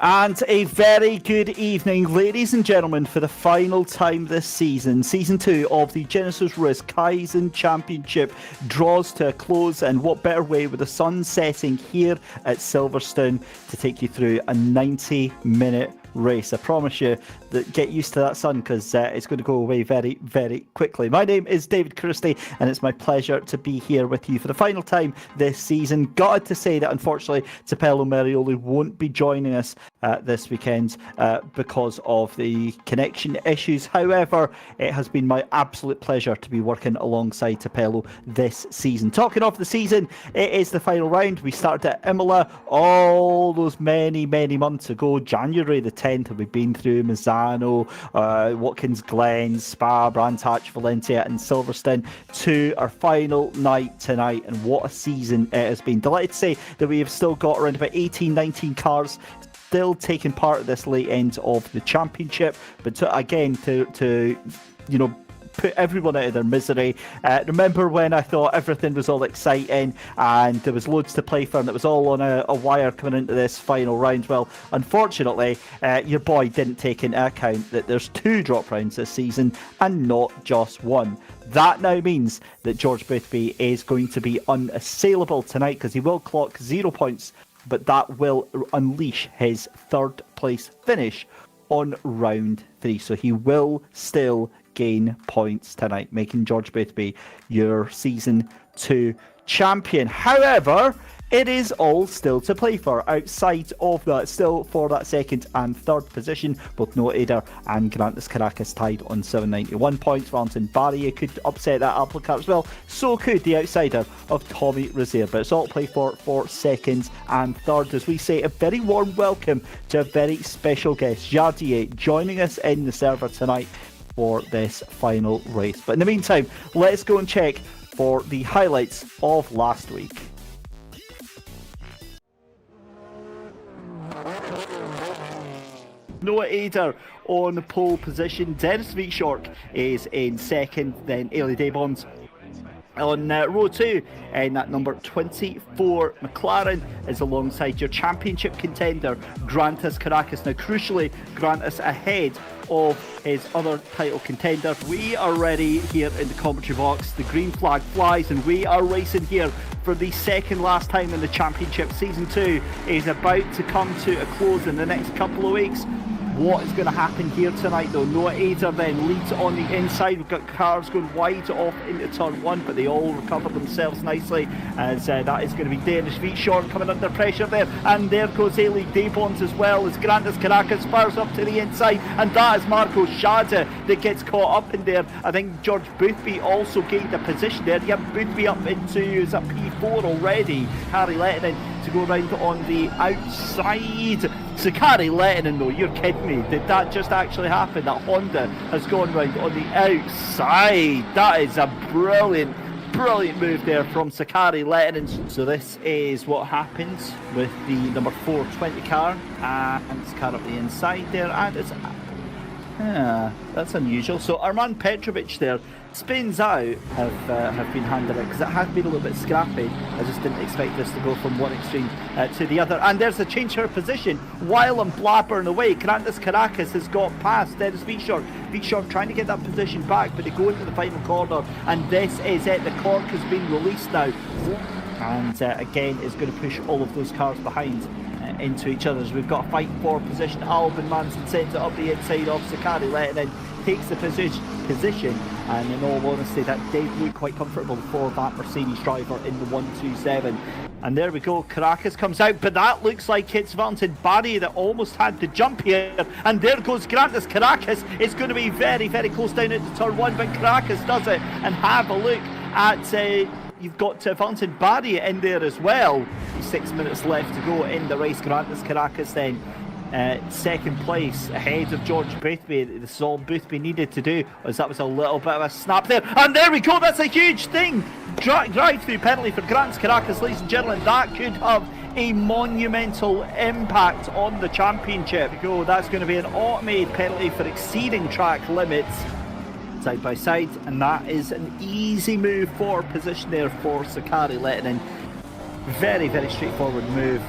And a very good evening, ladies and gentlemen, for the final time this season. Season 2 of the Genisus Risk Kaizen Championship draws to a close, and what better way with the sun setting here at Silverstone to take you through a 90-minute race. I promise you that get used to that sun, because it's going to go away very, very quickly. My name is David Christie, and it's my pleasure to be here with you for the final time this season. Gutted to say that, unfortunately, Tapello Merioli won't be joining us this weekend because of the connection issues. However, it has been my absolute pleasure to be working alongside Tapello this season. Talking of the season, it is the final round. We started at Imola all those many, many months ago, January the 10th, and we've been through Misano, Watkins Glen, Spa, Brands Hatch, Valencia and Silverstone to our final night tonight, and what a season it has been. Delighted to say that we have still got around about 18, 19 cars still taking part of this late end of the championship, but to you know, put everyone out of their misery. Remember when I thought everything was all exciting and there was loads to play for and it was all on a wire coming into this final round? Well, unfortunately, your boy didn't take into account that there's 2 drop rounds this season and not just 1. That now means that George Boothby is going to be unassailable tonight, because he will clock 0 points, but that will unleash his 3rd place finish on round 3. So he will still gain points tonight, making George Boothby your Season 2 champion. However, it is all still to play for outside of that, still for that 2nd and 3rd position. Both Noah Eder and Grantis Caracas tied on 791 points. Valentin Barria could upset that apple cart as well. So could the outsider of Tommy Rozier. But it's all to play for 2nd and 3rd. As we say, a very warm welcome to a very special guest, Jardier, joining us in the server tonight for this final race. But in the meantime, let's go and check for the highlights of last week. Noah Eder on pole position. Dennis Vietschork is in 2nd. Then Ailey Debons on row 2 in that number 24 McLaren is alongside your championship contender Grantis Caracas. Now crucially, Grantis ahead of his other title contender. We are ready here in the commentary box. The green flag flies and we are racing here for the 2nd last time in the championship. Season 2 is about to come to a close in the next couple of weeks. What is going to happen here tonight though? Noah Eder then leads on the inside. We've got cars going wide off into turn 1, but they all recover themselves nicely, as that is going to be Dennis Vietschork coming under pressure there, and there goes Ailey Debons as well as Grantis Caracas fires up to the inside, and that is Marco Schade that gets caught up in there. I think George Boothby also gained a position there. You have Boothby up into is a P4 already. Harry Lettinen to go round on the outside. Sakari Lettinen though, you're kidding me. Did that just actually happen? That Honda has gone round on the outside. That is a brilliant move there from Sakari Lettinen. So this is what happens with the number 420 car, and it's car up the inside there, and it's that's unusual. So Armand Petrovic there spins out have been handed it, because it has been a little bit scrappy. I just didn't expect this to go from one extreme to the other. And there's a change her position while I'm blabbering away. Grantis Caracas has got past Dennis Vietschork. Vietschork trying to get that position back, but they go into the final corner, and this is it. The cork has been released now, and again is going to push all of those cars behind into each other. We've got a fight for position. Albin Manson sends it up the inside of Sakari Lettinen, takes the position, and in all honesty that did look quite comfortable for that Mercedes driver in the 127. And there we go, Caracas comes out, but that looks like it's Valentin Barria that almost had the jump here, and there goes Grantis Caracas. It's going to be very, very close down into turn 1, but Caracas does it. And have a look at you've got Valentin Barria in there as well. 6 minutes left to go in the race. Grantis Caracas then 2nd place ahead of George Boothby. This is all Boothby needed to do, as that was a little bit of a snap there, and there we go. That's a huge thing. Drive through penalty for Grantis Caracas, ladies and gentlemen. That could have a monumental impact on the championship. Go, that's going to be an automated penalty for exceeding track limits side by side, and that is an easy move for position there for Sakari Lettinen. Very, very straightforward move.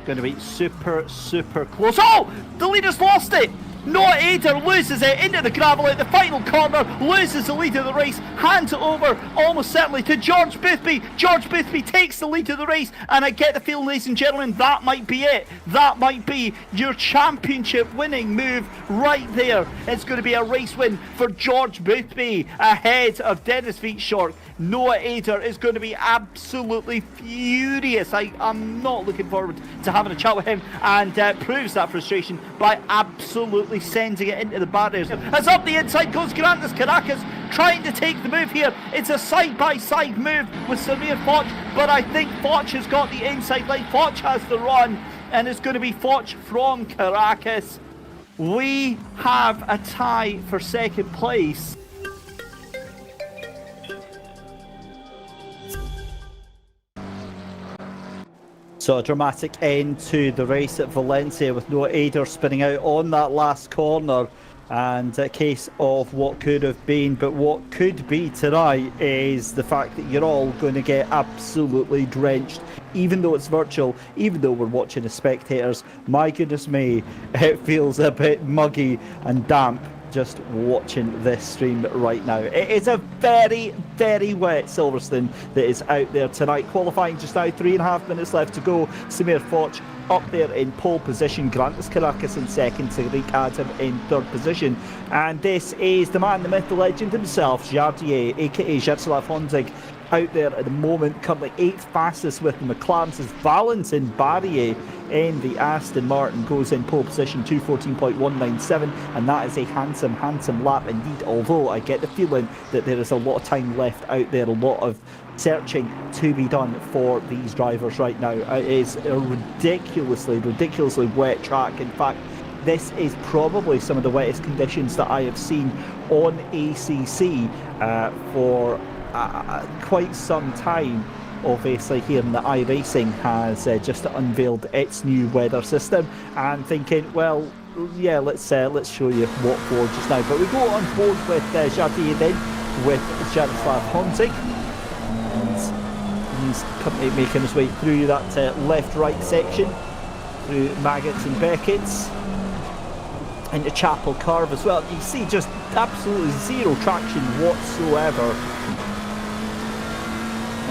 Going to be super, super close. Oh! The leader's lost it! Noah Eder loses it into the gravel at the final corner, loses the lead of the race, hands it over almost certainly to George Boothby. George Boothby takes the lead of the race, and I get the feeling, ladies and gentlemen, that might be it. That might be your championship winning move right there. It's going to be a race win for George Boothby ahead of Dennis Vietschork. Noah Eder is going to be absolutely furious. I'm not looking forward to having a chat with him, and proves that frustration by absolutely sending it into the barriers. As up the inside goes Grandes Caracas, trying to take the move here. It's a side-by-side move with Samir Foch, but I think Foch has got the inside line. Foch has the run, and it's going to be Foch from Caracas. We have a tie for second place. So a dramatic end to the race at Valencia with Noah Eder spinning out on that last corner, and a case of what could have been. But what could be tonight is the fact that you're all going to get absolutely drenched, even though it's virtual, even though we're watching as spectators. My goodness me, it feels a bit muggy and damp just watching this stream right now. It is a very, very wet Silverstone that is out there tonight. Qualifying just now, 3.5 minutes left to go. Samir Foch up there in pole position, Grandes Caracas in second, Tariq Adam in third position. And this is the man, the myth, the legend himself, Jardier, aka Jaroslav Honzig, out there at the moment, currently 8th fastest with the McLarens, as Valentin Barrier in the Aston Martin goes in pole position, 2:14.197, and that is a handsome lap indeed, although I get the feeling that there is a lot of time left out there, a lot of searching to be done for these drivers right now. It is a ridiculously wet track. In fact, this is probably some of the wettest conditions that I have seen on ACC for quite some time. Obviously here in the iRacing has just unveiled its new weather system, and thinking, well, yeah, let's show you what for just now. But we go on board with Jardier then, with Jaroslav Honzig, and he's currently making his way through that left-right section, through Maggots and Beckett's, into Chapel Curve as well. You see just absolutely zero traction whatsoever.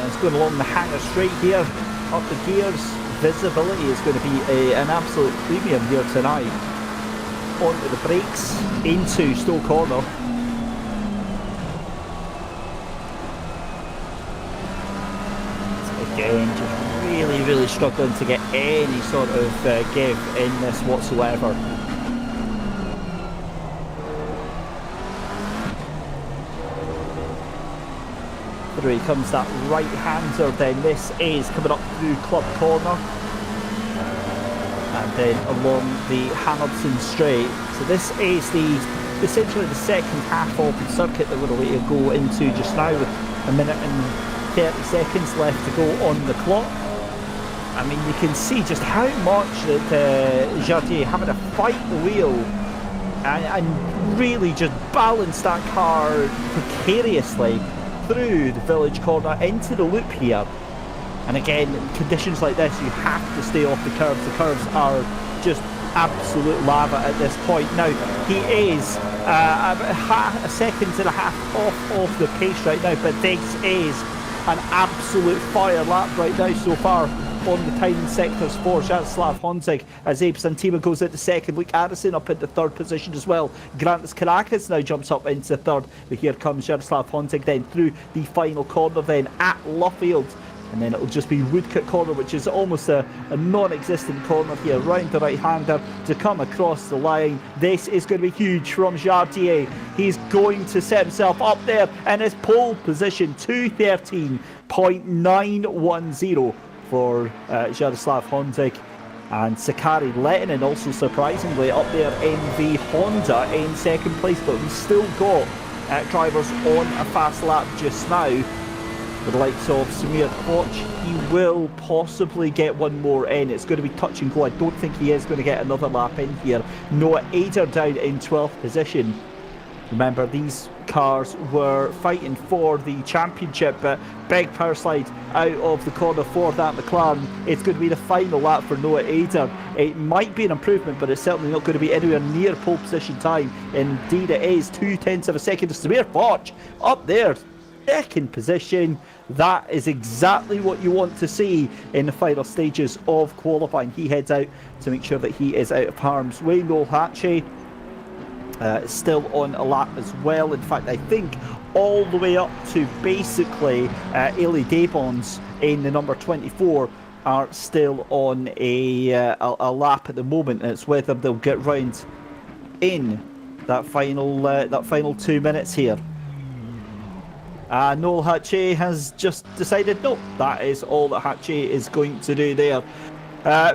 It's going along the hangar straight here, up the gears. Visibility is going to be an absolute premium here tonight. Onto the brakes, into Stowe Corner. So again, just really struggling to get any sort of give in this whatsoever. Through comes that right-hander then. This is coming up through Club Corner and then along the Hamilton Straight. So this is essentially the second half of the circuit that we're going to go into just now, with 1 minute and 30 seconds left to go on the clock. I mean, you can see just how much that Jardier having to fight the wheel and really just balance that car precariously through the village corner into the loop here. And again, in conditions like this, you have to stay off the curves. The curves are just absolute lava at this point. Now, he is a second and a half off of the pace right now, but this is an absolute fire lap right now so far on the timing sectors for Jaroslav Honzig, as Abe Santima goes into second. Luke Addison up into third position as well. Grandes Caracas now jumps up into third, but here comes Jaroslav Honzig then through the final corner then at Luffield, and then it'll just be Woodcote Corner, which is almost a non-existent corner here, round the right-hander to come across the line. This is going to be huge from Jardier. He's going to set himself up there in his pole position, 2:13.910 for Jaroslav Honzig. And Sakari Lehtinen also surprisingly up there in the Honda in second place, but we've still got drivers on a fast lap just now. With the likes of Samir Foch, he will possibly get one more in. It's going to be touch and go. I don't think he is going to get another lap in here. Noah Eder down in 12th position. Remember, these cars were fighting for the championship, but big power slide out of the corner for that McLaren. It's going to be the final lap for Noah Eder. It might be an improvement, but it's certainly not going to be anywhere near pole position time. Indeed it is, 0.2 of a second. Samir Foch up there, second position. That is exactly what you want to see in the final stages of qualifying. He heads out to make sure that he is out of harm's way. Noel Hatchey still on a lap as well. In fact, I think all the way up to basically Ailey Daybons in the number 24 are still on a lap at the moment. And it's whether they'll get round in that final 2 minutes here. Noel Hatchey has just decided, no, that is all that Hatchey is going to do there.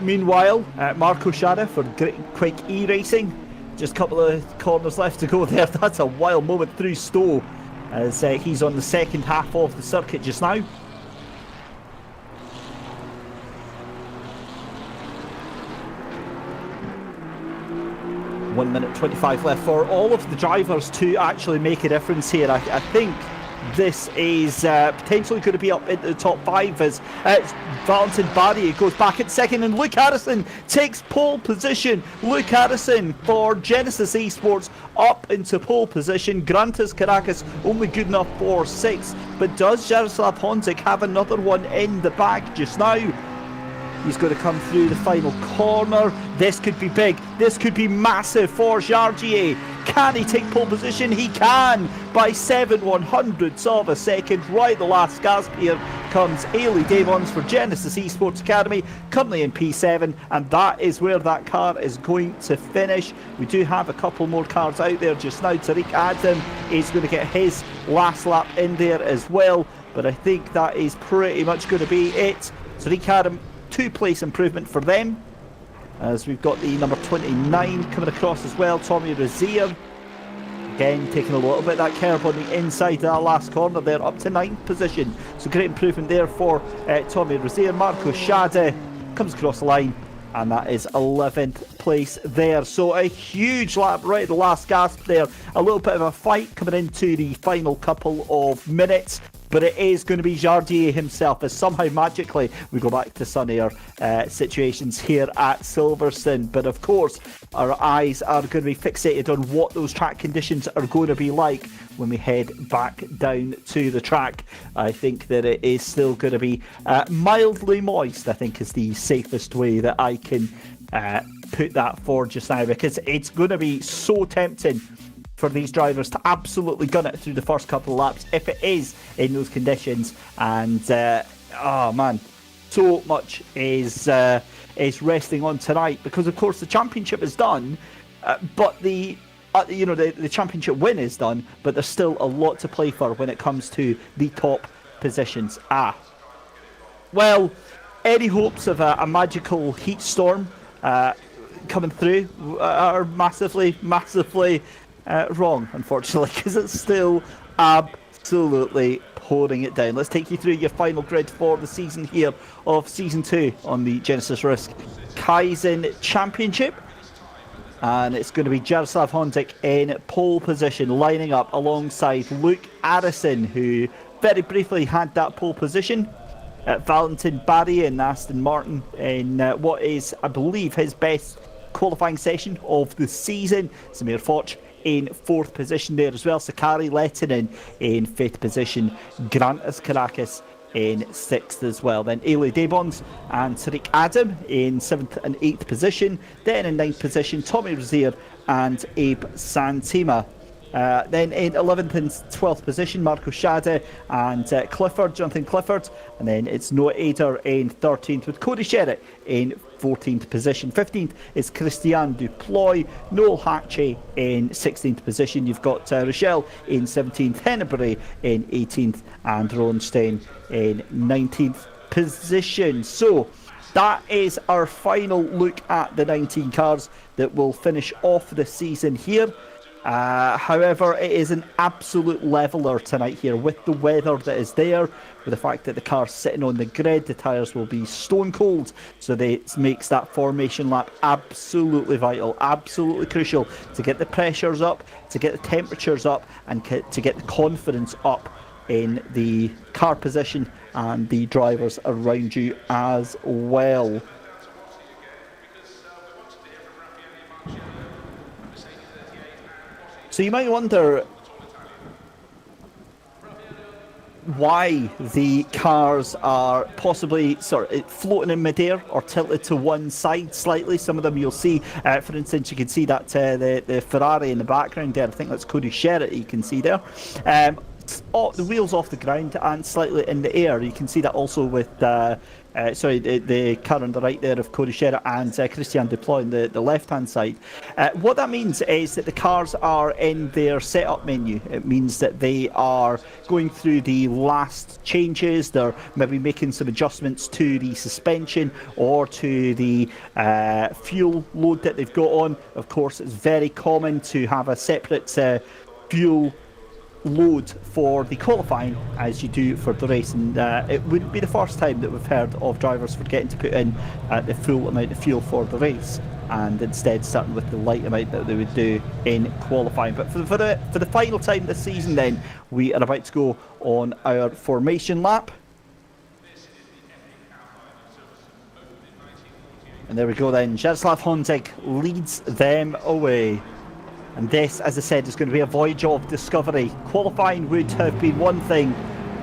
Meanwhile, Marco Schade for Quick E-Racing. Just a couple of corners left to go there. That's a wild moment through Stowe as he's on the second half of the circuit just now. One minute 25 left for all of the drivers to actually make a difference here. I think this is potentially going to be up into the top 5 as Valentin Barry goes back at second, and Luke Harrison takes pole position. Luke Harrison for Genisus Esports up into pole position. Grantas Caracas only good enough for 6th, but does Jaroslav Honzik have another one in the bag just now? He's going to come through the final corner. This could be big. This could be massive for Jardier. Can he take pole position? He can by 7/100ths of a second. Right, the last gasp here comes Ailey Daybons for Genisus Esports Academy, currently in P7, and that is where that car is going to finish. We do have a couple more cars out there just now. Tariq Adam is going to get his last lap in there as well, but I think that is pretty much going to be it. Tariq Adam, 2-place improvement for them, as we've got the number 29 coming across as well. Tommy Rozier again taking a little bit of that curve on the inside of that last corner there, up to 9th position, so great improvement there for Tommy Rozier. Marco Schade comes across the line, and that is 11th place there. So a huge lap right at the last gasp there. A little bit of a fight coming into the final couple of minutes, but it is going to be Jardier himself as somehow magically we go back to sunnier situations here at Silverstone. But of course, our eyes are going to be fixated on what those track conditions are going to be like when we head back down to the track. I think that it is still going to be mildly moist, I think is the safest way that I can put that for just now, because it's going to be so tempting for these drivers to absolutely gun it through the first couple of laps if it is in those conditions. And oh man, so much is resting on tonight, because of course the championship is done, but the championship win is done, but there's still a lot to play for when it comes to the top positions. Well, any hopes of a magical heat storm coming through are massively wrong, unfortunately, because it's still absolutely pouring it down. Let's take you through your final grid for the season here of Season 2 on the Genisus Risk Kaizen Championship. And it's going to be Jaroslav Honzik in pole position, lining up alongside Luke Addison, who very briefly had that pole position. Valentin Barry and Aston Martin in what is, I believe, his best qualifying session of the season. Samir Foch in 4th position there as well. Sakari Lehtinen in 5th position. Grantas Caracas in 6th as well. Then Ailey Daybons and Tariq Adam in 7th and 8th position. Then in 9th position, Tommy Rozier and Abe Santima. Then in 11th and 12th position, Marco Schade and Jonathan Clifford. And then it's Noah Eder in 13th, with Cody Sherritt in 14th position. 15th is Christian Duploy. Noel Hatchey in 16th position. You've got Rochelle in 17th, Hennebury in 18th, and Ronstein in 19th position. So that is our final look at the 19 cars that will finish off the season here. However, it is an absolute leveller tonight here with the weather that is there, with the fact that the car's sitting on the grid. The tyres will be stone cold, so it makes that formation lap absolutely vital, absolutely crucial to get the pressures up, to get the temperatures up, and to get the confidence up in the car position and the drivers around you as well. So you might wonder why the cars are possibly sort of floating in midair or tilted to one side slightly. Some of them you'll see, for instance, you can see that the Ferrari in the background there. I think that's Cody Sherritt you can see there. The wheels off the ground and slightly in the air. You can see that also with the car on the right there of Cody Sherritt and Christian Duploy on the left-hand side. What that means is that the cars are in their setup menu. It means that they are going through the last changes. They're maybe making some adjustments to the suspension or to the fuel load that they've got on. Of course, it's very common to have a separate fuel load for the qualifying as you do for the race, and it wouldn't be the first time that we've heard of drivers forgetting to put in the full amount of fuel for the race and instead starting with the light amount that they would do in qualifying. But for the final time this season then, we are about to go on our formation lap. And there we go then, Jaroslav Honzek leads them away. And this, as I said, is going to be a voyage of discovery. Qualifying would have been one thing,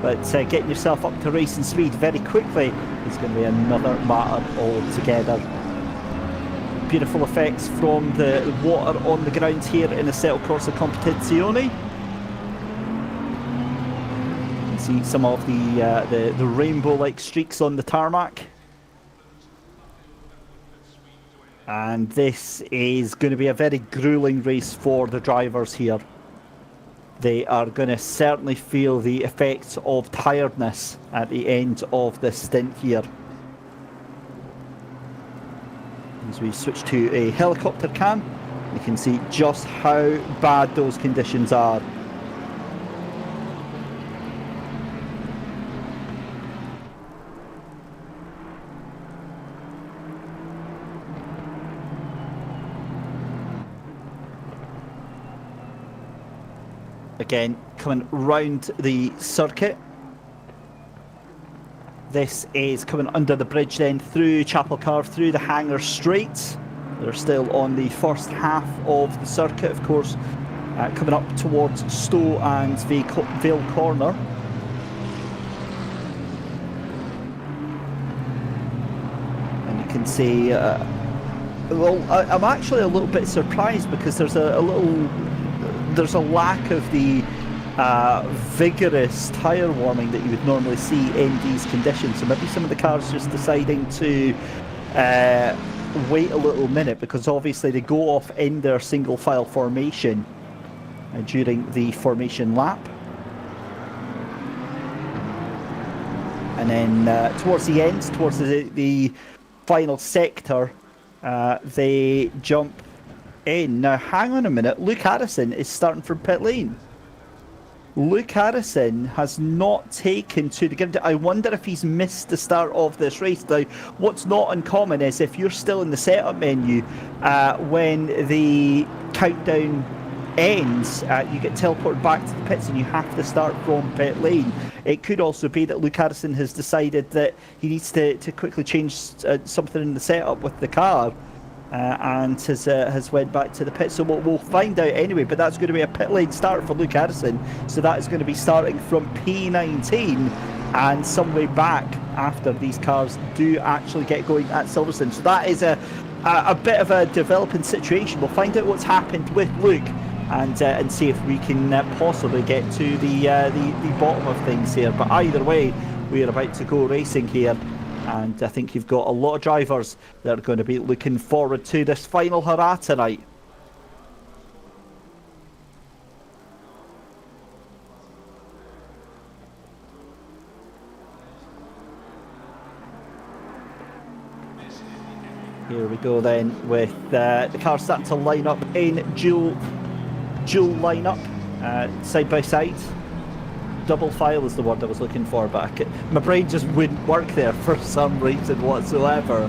but getting yourself up to racing speed very quickly is going to be another matter altogether. Beautiful effects from the water on the ground here in the Assetto Corsa Competizione. You can see some of the rainbow-like streaks on the tarmac. And this is going to be a very grueling race for the drivers here. They are going to certainly feel the effects of tiredness at the end of this stint here. As we switch to a helicopter cam, you can see just how bad those conditions are. Again, coming round the circuit. This is coming under the bridge then through Chapel Carve, through the Hangar Straight. They're still on the first half of the circuit, of course, coming up towards Stowe and Vale Corner. And you can see, well, I'm actually a little bit surprised because there's there's a lack of the vigorous tyre warming that you would normally see in these conditions. So maybe some of the cars just deciding to wait a little minute, because obviously they go off in their single file formation during the formation lap. And then towards the end, towards the final sector, they jump in. Now, hang on a minute. Luke Harrison is starting from pit lane. Luke Harrison has not taken to the grid. I wonder if he's missed the start of this race. Now, what's not uncommon is if you're still in the setup menu, when the countdown ends, you get teleported back to the pits and you have to start from pit lane. It could also be that Luke Harrison has decided that he needs to quickly change something in the setup with the car. And has went back to the pit, so we'll find out anyway. But that's going to be a pit lane start for Luke Harrison, so that is going to be starting from P19 and some way back after these cars do actually get going at Silverstone. So that is a bit of a developing situation. We'll find out what's happened with Luke and see if we can possibly get to the bottom of things here. But either way, we are about to go racing here. And I think you've got a lot of drivers that are going to be looking forward to this final hurrah tonight. Here we go then with the cars starting to line up in dual dual lineup, side by side. Double file is the word I was looking for, but my brain just wouldn't work there for some reason whatsoever.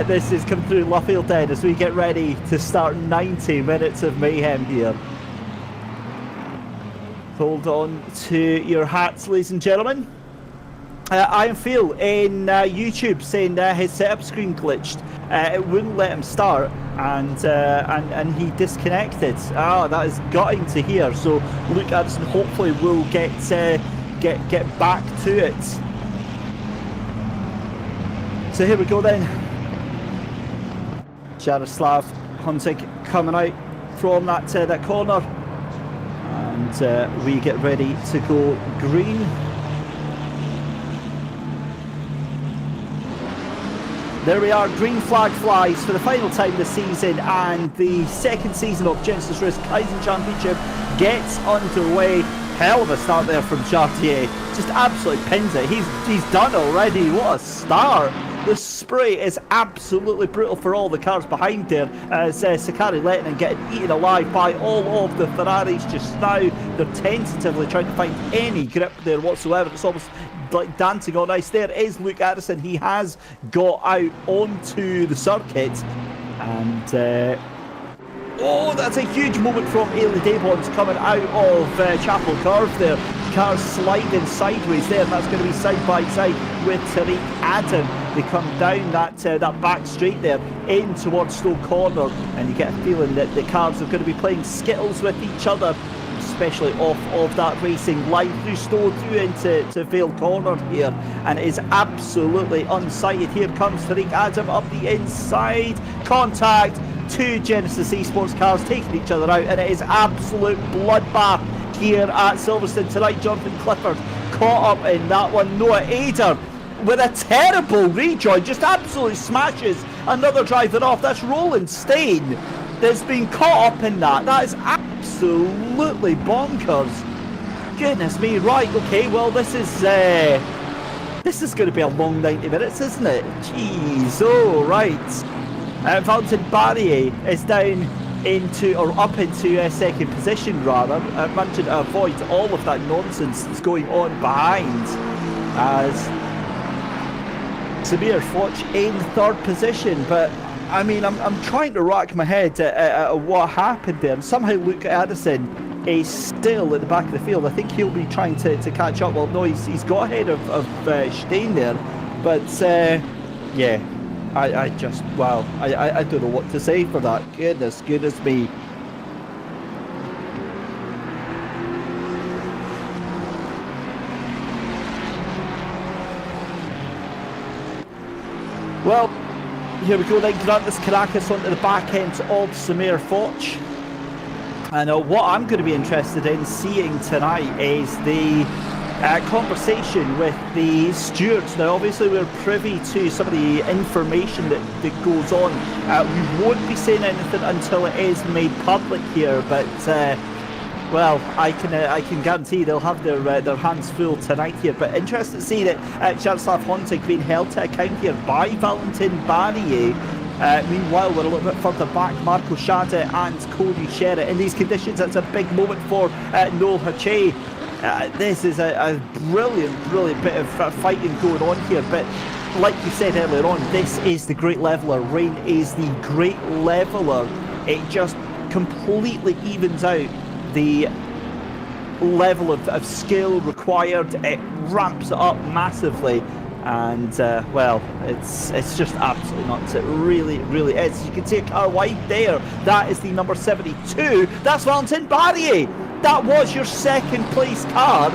This is coming through Luffield then as we get ready to start 90 minutes of mayhem here. Hold on to your hats, ladies and gentlemen. I am Phil in YouTube saying his setup screen glitched. It wouldn't let him start, and he disconnected. That is gutting to hear. So Luke Addison hopefully will get back to it. So here we go then. Jaroslav Hunting coming out from that corner, and we get ready to go green. There we are, green flag flies for the final time this season, and the second season of Genisus Risk Kaizen Championship gets underway. Hell of a start there from Chartier. Just absolutely pins it. He's done already. What a start. The spray is absolutely brutal for all the cars behind there, as Sakari Lehtinen getting eaten alive by all of the Ferraris just now. They're tentatively trying to find any grip there whatsoever. It's almost like dancing on ice. There is Luke Addison. He has got out onto the circuit, and that's a huge moment from Ailey Daybons coming out of Chapel Curve there. Cars sliding sideways there, and that's going to be side by side with Tariq Adam. They come down that back straight there in towards Stowe Corner, and you get a feeling that the cars are going to be playing skittles with each other, especially off of that racing line through Stowe through into Vale Corner here, and it is absolutely unsighted. Here comes Tariq Adam up the inside, contact, two Genesis Esports cars taking each other out, and it is absolute bloodbath here at Silverstone tonight. Jonathan Clifford caught up in that one. Noah Ader with a terrible rejoin, just absolutely smashes another driver off. That's Roland Stain that's been caught up in that. That is absolutely bonkers. Goodness me. Right, okay, well this is going to be a long 90 minutes, isn't it? Jeez, oh right. Valentin Barrier is down into, or up into second position rather, managing to avoid all of that nonsense that's going on behind, as Samir Foch in third position. But I mean, I'm trying to rack my head at what happened there, and somehow Luke Addison is still at the back of the field. I think he'll be trying to catch up. Well, no, he's got ahead of Stein there, but yeah, I just, wow, I don't know what to say for that. Goodness me. Well, here we go then. Grantis Caracas onto the back end of Samir Foch. And what I'm going to be interested in seeing tonight is the conversation with the stewards. Now, obviously, we're privy to some of the information that goes on. We won't be saying anything until it is made public here, but well, I can guarantee they'll have their hands full tonight here. But interested to see that Jaroslav Hontig being held to account here by Valentin Barrier. Meanwhile, we're a little bit further back. Marco Schade and Cody Sherritt. In these conditions, that's a big moment for Noel Hache. This is a brilliant bit of fighting going on here. But like you said earlier on, this is the great leveller. Rain is the great leveller. It just completely evens out the level of skill required. It ramps it up massively, and well, it's just absolutely nuts. It really is. You can see a car wide there. That is the number 72. That's Valentin Barrier. That was your second place car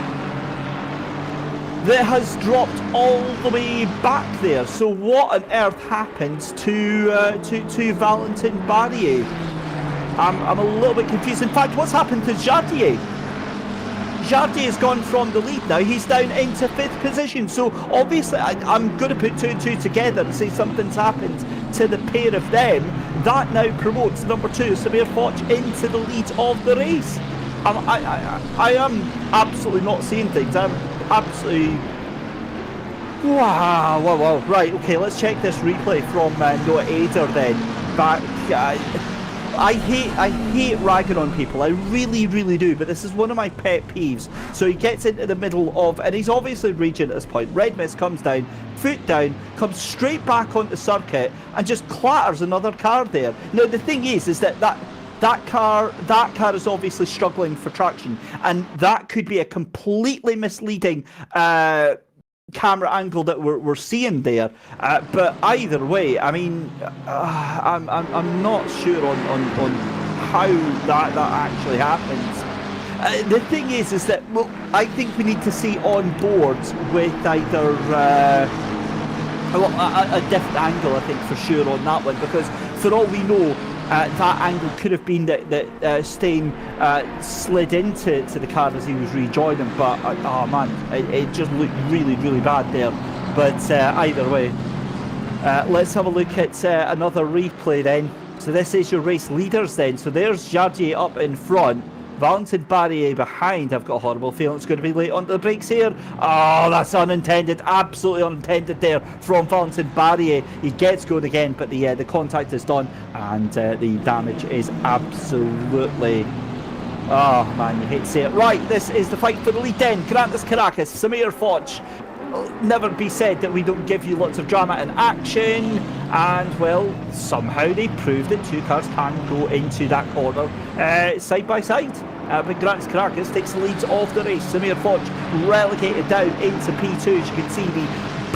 that has dropped all the way back there. So what on earth happened to Valentin Barrier? I'm a little bit confused. In fact, what's happened to Jardier? Jardier has gone from the lead now. He's down into 5th position. So obviously, I'm going to put 2 and 2 together and say something's happened to the pair of them. That now promotes number 2, Samir Foch, into the lead of the race. I am absolutely not seeing things. I'm absolutely... Wow. Right, okay, let's check this replay from Noah Ader then. Back... I hate ragging on people. I really, really do. But this is one of my pet peeves. So he gets into the middle of, and he's obviously raging at this point. Red Mist comes down, foot down, comes straight back onto the circuit, and just clatters another car there. Now the thing is that car is obviously struggling for traction, and that could be a completely misleading camera angle that we're seeing there. But either way, I mean, I'm not sure on how that actually happens. The thing is that, well, I think we need to see on boards with either a different angle, I think, for sure on that one, because for all we know, that angle could have been that Stein slid into the car as he was rejoining, but oh man, it just looked really, really bad there. But either way, let's have a look at another replay then. So this is your race leaders then. So there's Jardier up in front, Valentin Barrier behind. I've got a horrible feeling it's going to be late onto the brakes here. Oh, that's unintended, absolutely unintended there from Valentin Barrier. He gets going again, but the contact is done, and the damage is absolutely... Oh man, you hate to say it. Right, this is the fight for the lead then. Grandes Caracas, Samir Foch. Never be said that we don't give you lots of drama and action, and well, somehow they proved that two cars can go into that corner side by side. But Grandes Caracas takes the lead of the race. Samir Foch relegated down into P2. As you can see, the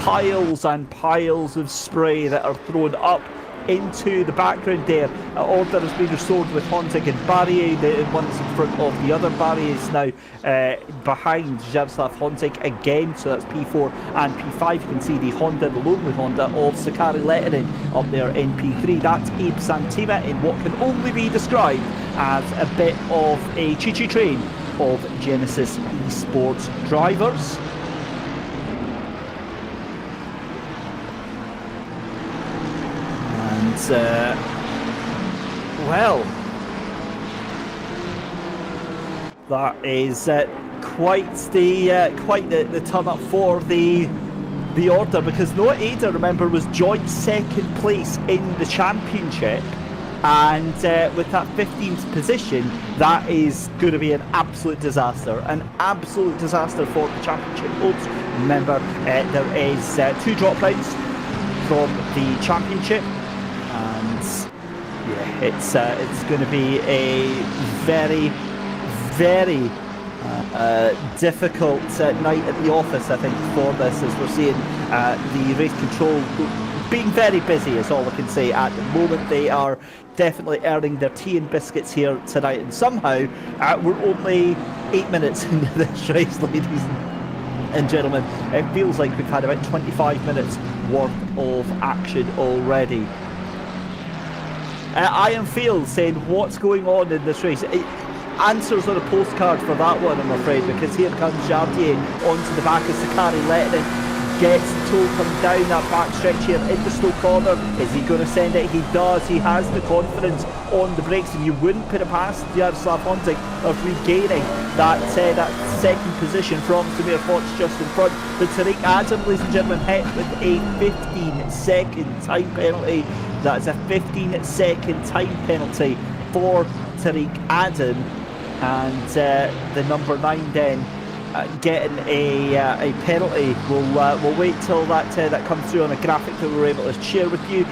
piles and piles of spray that are thrown up into the background there. Order has been restored with Hontig and Barrier. The one that's in front of the other Barrier is now behind Jaroslav Hontig again, so that's P4 and P5. You can see the Honda, the lonely Honda of Sakari Lehtinen up there in P3. That's Abe Santima in what can only be described as a bit of a choo-choo train of Genesis esports drivers. Well, that is quite the turn up for the order, because Noah Ada, remember, was joint second place in the championship, and with that 15th position, that is going to be an absolute disaster for the championship hopes. Remember, there is 2 drop rounds from the championship. Yeah, it's going to be a very, very difficult night at the office, I think, for this, as we're seeing the race control being very busy, is all I can say at the moment. They are definitely earning their tea and biscuits here tonight, and somehow we're only 8 minutes into this race, ladies and gentlemen. It feels like we've had about 25 minutes worth of action already. Iron Field saying, what's going on in this race? Answers on a postcard for that one, I'm afraid, because here comes Jardier onto the back of Sakari Lehtinen. Gets the tow coming down that back stretch here in the slow corner. Is he going to send it? He does. He has the confidence on the brakes, and you wouldn't put it past Jaroslav Hontig of regaining that second position from Samir Foch just in front. But Tariq Adam, ladies and gentlemen, hit with a 15-second time penalty. That's a 15-second time penalty for Tariq Adam, and the number 9 then getting a penalty. We'll wait till that comes through on a graphic that we're able to share with you.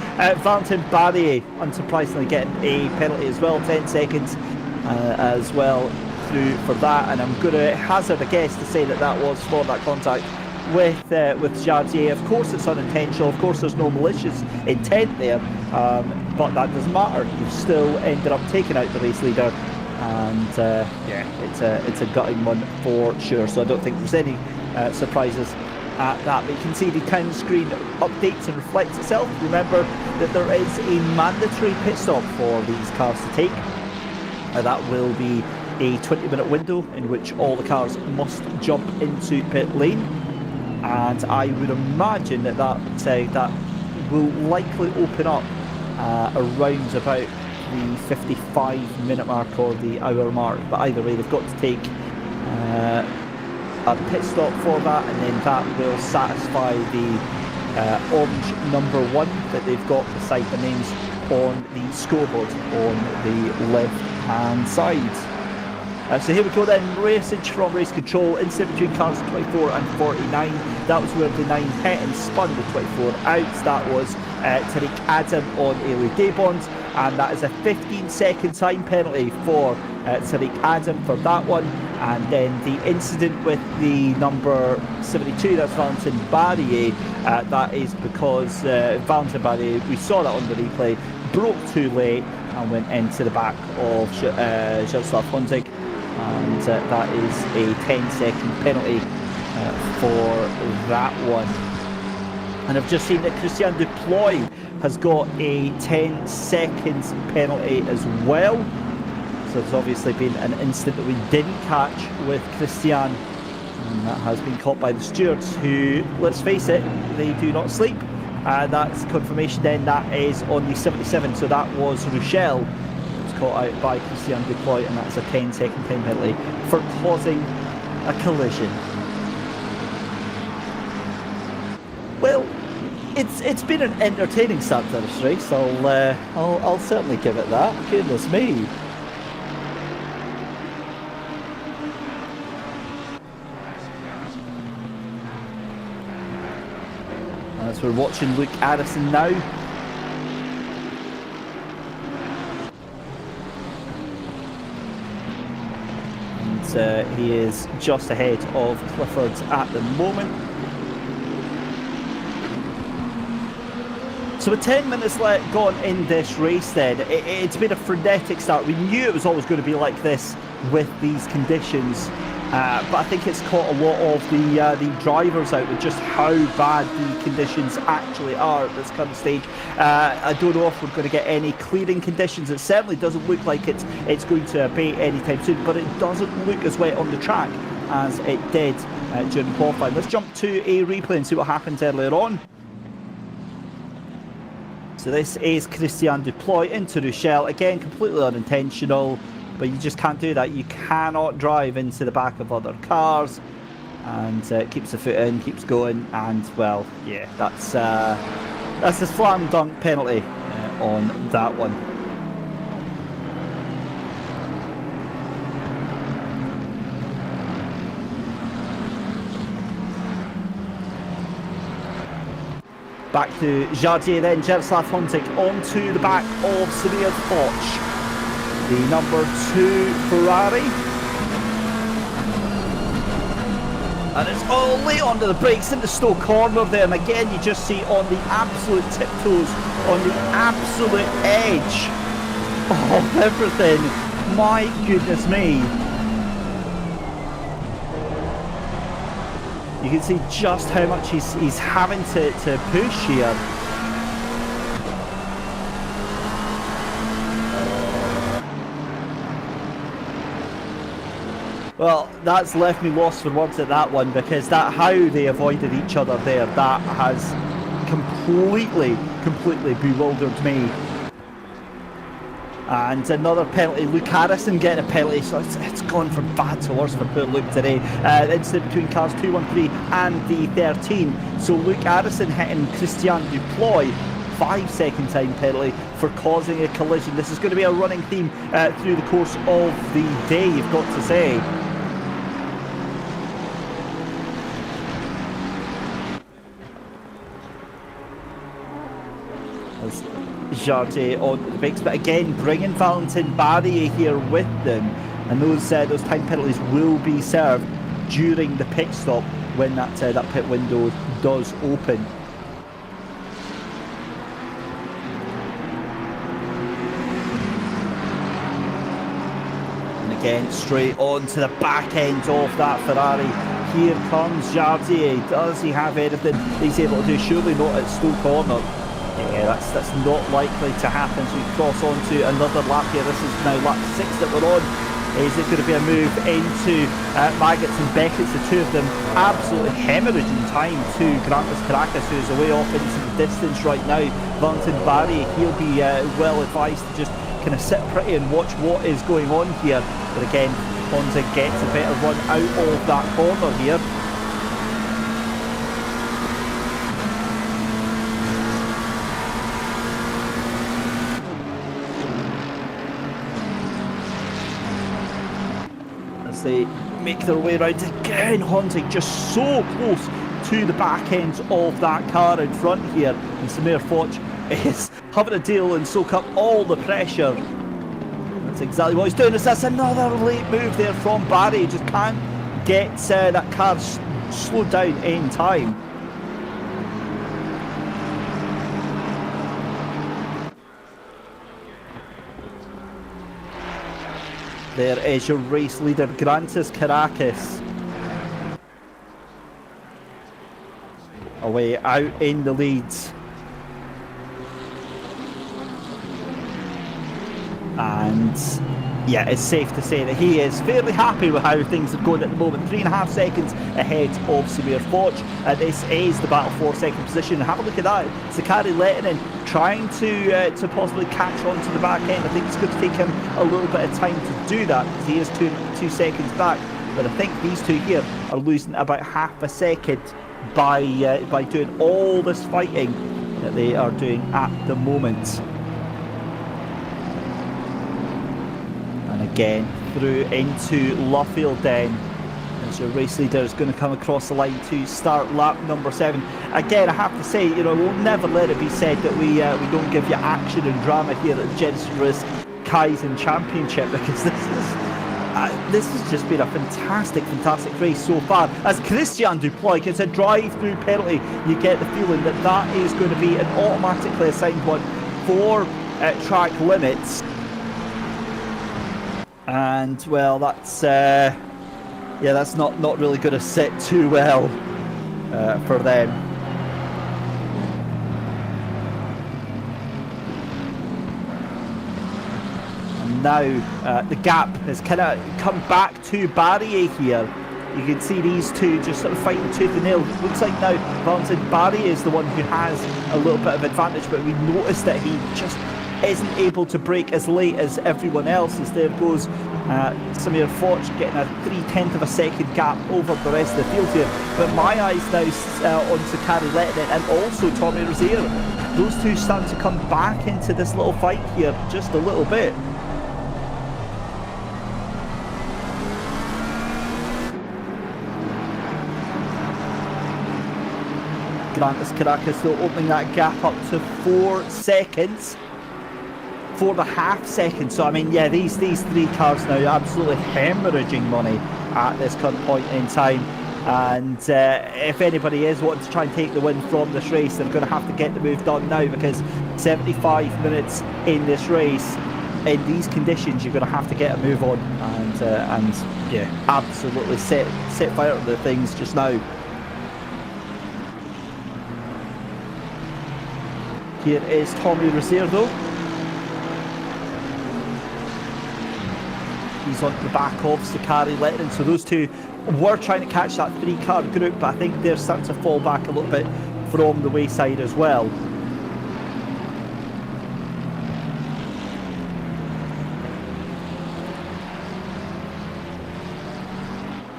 Valentin Barrier, unsurprisingly, getting a penalty as well, 10 seconds as well through for that, and I'm going to hazard a guess to say that was for that contact with Jardier. Of course it's unintentional, of course there's no malicious intent there, but that doesn't matter. You've still ended up taking out the race leader, and yeah, it's a gutting one for sure, so I don't think there's any surprises at that. But you can see the time screen updates and reflects itself. Remember that there is a mandatory pit stop for these cars to take. That will be a 20-minute window in which all the cars must jump into pit lane, and I would imagine that will likely open up around about the 55-minute mark or the hour mark. But either way, they've got to take a pit stop for that, and then that will satisfy the orange number 1 that they've got beside the names on the scoreboard on the left-hand side. So here we go then, racing from race control, instead between cars 24 and 49. That was where the 9 hit and spun with 24 out. That was Tariq Adam on Ailey Daybond, and that is a 15-second time penalty for Tariq Adam for that one. And then the incident with the number 72, that's Valentin Barrier, that is because Valentin Barrier, we saw that on the replay, broke too late and went into the back of Jaroslav Honzik. And that is a 10-second penalty for that one. And I've just seen that Christian Duploy has got a 10 seconds penalty as well. So there's obviously been an incident that we didn't catch with Christian, and that has been caught by the stewards, who, let's face it, they do not sleep. That's confirmation then, that is on the 77, so that was Rochelle. Caught out by Christian Duploy, and that's a 10-second time penalty for causing a collision. Well, it's been an entertaining start to this race. I'll certainly give it that. Goodness me. As we're watching Luke Addison now. He is just ahead of Clifford at the moment. So with 10 minutes gone in this race then, it's been a frenetic start. We knew it was always going to be like this with these conditions, but I think it's caught a lot of the drivers out with just how bad the conditions actually are at this current stage. I don't know if we're going to get any clearing conditions. It certainly doesn't look like it's going to abate anytime soon, but it doesn't look as wet on the track as it did during qualifying. Let's jump to a replay and see what happened earlier on. So this is Christian Duploy into Rochelle. Again, completely unintentional, but you just can't do that. You cannot drive into the back of other cars. And keeps the foot in, keeps going, and well, yeah, that's a slam dunk penalty on that one. Back to Jardier then, Jaroslav Honzik onto the back of Samir Foch, the number 2 Ferrari. And it's all late onto the brakes into Stowe corner there, and again you just see on the absolute tiptoes, on the absolute edge of everything. My goodness me. You can see just how much he's having to push here. Well, that's left me lost for words at that one, because that how they avoided each other there, that has completely bewildered me. And another penalty, Luke Harrison getting a penalty, so it's gone from bad to worse for poor Luke today. Incident between cars 213 and the 13. So Luke Harrison hitting Christian Duploy, 5-second time penalty for causing a collision. This is going to be a running theme through the course of the day, you've got to say. Jardier on the brakes, but again bringing Valentin Barrier here with them, and those time penalties will be served during the pit stop when that pit window does open. And again straight on to the back end of that Ferrari. Here comes Jardier. Does he have anything he's able to do? Surely not at Stowe corner. Yeah, that's not likely to happen. So we cross on to another lap here. This is now lap 6 that we're on. Is it going to be a move into Maggots and Beckett's? The two of them absolutely hemorrhaging time to Grantis Caracas, who's away off into the distance right now. Valentin Barrier, he'll be well advised to just kind of sit pretty and watch what is going on here. But again, Honza gets a better run out of that corner here. as they make their way around again. Hunting just so close to the back end of that car in front here, and Samir Foch is having to deal and soak up all the pressure. That's exactly what he's doing. That's another late move there from Barry. He just can't get that car slowed down in time. There is your race leader, Genisus Risk away out in the leads. And yeah, it's safe to say that he is fairly happy with how things are going at the moment. 3.5 seconds ahead of Samir Foch. This is the battle for second position. Have a look at that. Sakari Lehtinen trying to possibly catch on to the back end. I think it's going to take him a little bit of time to do that because he is two seconds back. But I think these two here are losing about half a second by doing all this fighting that they are doing at the moment. Again, through into Luffield then, as your race leader is going to come across the line to start lap number 7. Again, I have to say, you know, we'll never let it be said that we don't give you action and drama here at the Genisus Risk Kaizen Championship, because this has just been a fantastic race so far. As Christian Duploy gets a drive-through penalty, you get the feeling that that is going to be an automatically assigned one for track limits. And well, that's that's not really going to sit too well for them. And now the gap has kind of come back to Barry here. You can see these two just sort of fighting tooth and nail. It looks like now Valentin Barry is the one who has a little bit of advantage, but we noticed that he just isn't able to brake as late as everyone else, as there goes Samir Foch getting a 0.3 of a second gap over the rest of the field here. But my eyes now on Sakari Lehtinen and also Tommy Rozier. Those two starting to come back into this little fight here just a little bit. Genisus Risk still opening that gap up to 4 seconds. 4.5 seconds. So I mean, yeah, these three cars now absolutely hemorrhaging money at this current point in time. And if anybody is wanting to try and take the win from this race, they're going to have to get the move done now, because 75 minutes in this race, in these conditions, you're going to have to get a move on and yeah, absolutely set fire to the things just now. Here is Tommy Rozier though. He's on the back of Sakari Lehtinen, so those two were trying to catch that 3-car group, but I think they're starting to fall back a little bit from the wayside as well.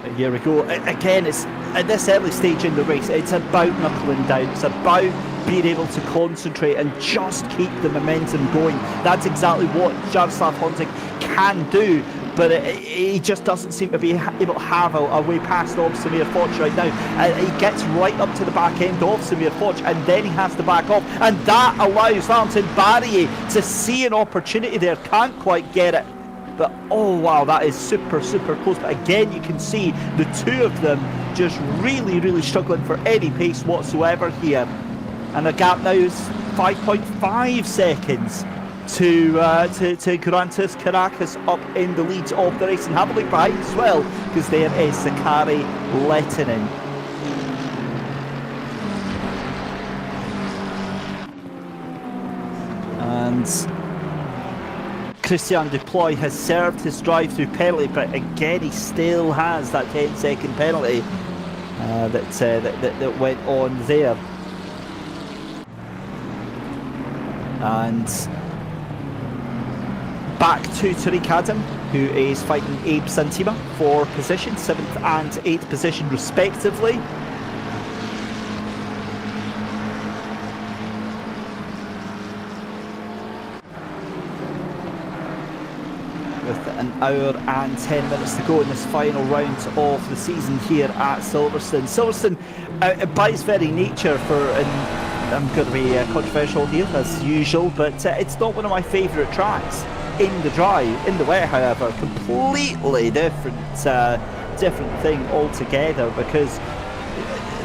And here we go. Again, it's at this early stage in the race, it's about knuckling down. It's about being able to concentrate and just keep the momentum going. That's exactly what Jaroslav Honzik can do. But he just doesn't seem to be able to have a way past of Samir Foch right now. He gets right up to the back end of Samir Foch, and then he has to back off, and that allows Valentin Barry to see an opportunity there. Can't quite get it, but oh wow, that is super close. But again, you can see the two of them just really struggling for any pace whatsoever here, and the gap now is 5.5 seconds to Genisus Risk up in the leads of the race. And have a look behind as well, because there is Sakari Lehtinen. And Christian Duploy has served his drive-through penalty, but again he still has that 10-second penalty that went on there. And back to Tariq Adam, who is fighting Abe Santima for position, 7th and 8th position respectively. With an hour and 10 minutes to go in this final round of the season here at Silverstone. Silverstone, by its very nature, and I'm going to be controversial here as usual, but it's not one of my favourite tracks in the dry. In the wet, however, completely different thing altogether, because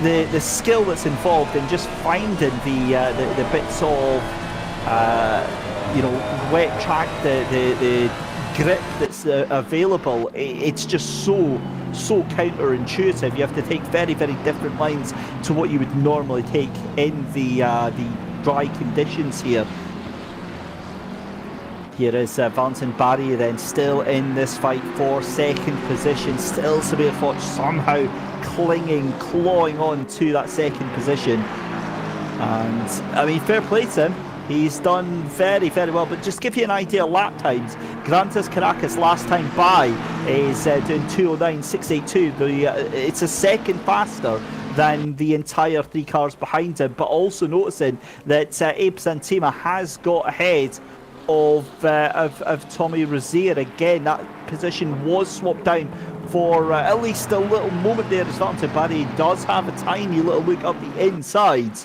the skill that's involved in just finding the bits of wet track, the grip that's available, it's just so counterintuitive. You have to take very, very different lines to what you would normally take in the dry conditions here. Here is Valentin Barry then still in this fight for second position. Still Samir Foch somehow clawing on to that second position. And I mean, fair play to him. He's done very, very well. But just give you an idea of lap times, Grantas Caracas last time by is doing 2:09.682. It's a second faster than the entire 3 cars behind him. But also noticing that Abe Santima has got ahead of Tommy Rozier. Again, that position was swapped down for at least a little moment there as Valentin Barry does have a tiny little look up the inside.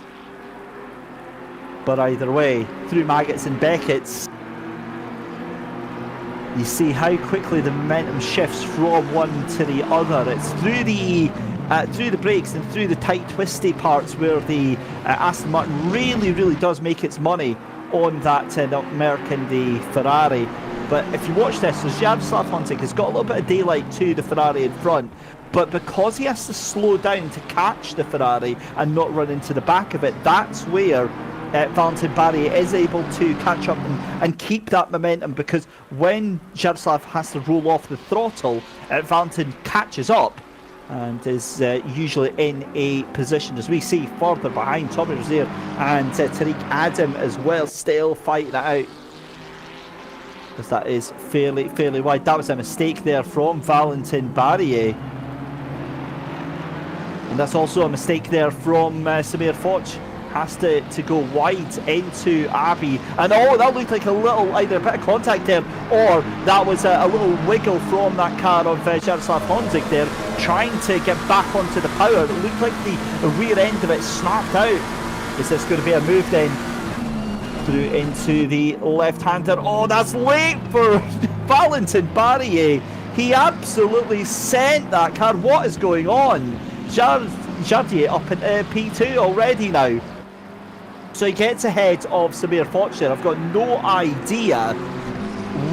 But either way, through Maggots and Beckett's, you see how quickly the momentum shifts from one to the other. It's through the brakes and through the tight twisty parts where the Aston Martin really does make its money on that Merc and the Ferrari. But if you watch this, so Jaroslav Honzik has got a little bit of daylight to the Ferrari in front, but because he has to slow down to catch the Ferrari and not run into the back of it, that's where Valentin Barry is able to catch up and keep that momentum, because when Jaroslav has to roll off the throttle, Valentin catches up and is usually in a position, as we see, further behind Tommy Rozier and Tariq Adam as well, still fighting it out, because that is fairly wide. That was a mistake there from Valentin Barry, and that's also a mistake there from Samir Foch. Has to go wide into Abbey, and that looked like a little, either a bit of contact there, or that was a little wiggle from that car of Jaroslav Honzik there, trying to get back onto the power. It looked like the rear end of it snapped out. Is this going to be a move then through into the left-hander? Oh, that's late for Valentin Barry. He absolutely sent that car. What is going on? Jardier up in P2 already now. So he gets ahead of Samir Foch there. I've got no idea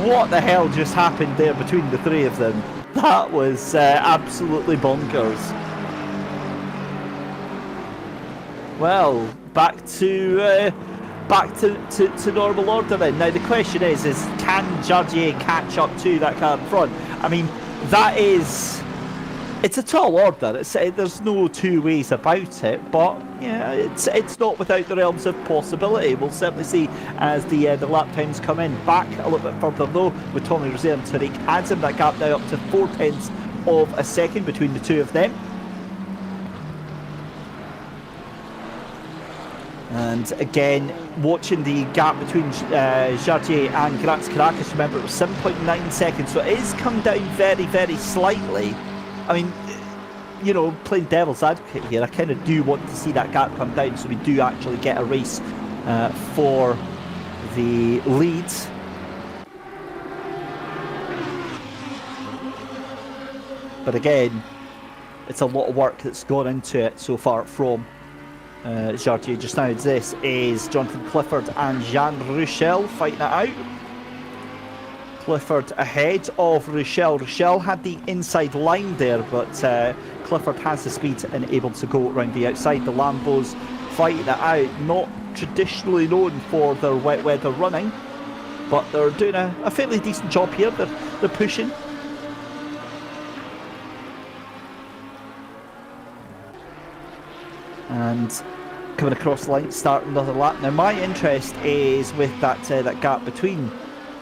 what the hell just happened there between the three of them. That was absolutely bonkers. Well, back to normal order then. Now the question is can Jardier catch up to that car in front? I mean, it's a tall order. There's no two ways about it, but yeah, it's not without the realms of possibility. We'll certainly see as the lap times come in. Back a little bit further though with Tommy Rozier and Tariq Adam. That gap now up to 0.4 of a second between the two of them. And again, watching the gap between Jardier and Grantas Caracas, remember it was 7.9 seconds, so it is come down very slightly. I mean, you know, playing devil's advocate here, I kind of do want to see that gap come down so we do actually get a race for the lead. But again, it's a lot of work that's gone into it so far from Jardier just now. This is Jonathan Clifford and Jean Rouchel fighting it out. Clifford ahead of Rouchel. Rouchel had the inside line there, but Clifford has the speed and able to go around the outside. The Lambos fighting it out. Not traditionally known for their wet weather running, but they're doing a fairly decent job here. They're pushing. And coming across the line, starting another lap. Now my interest is with that gap between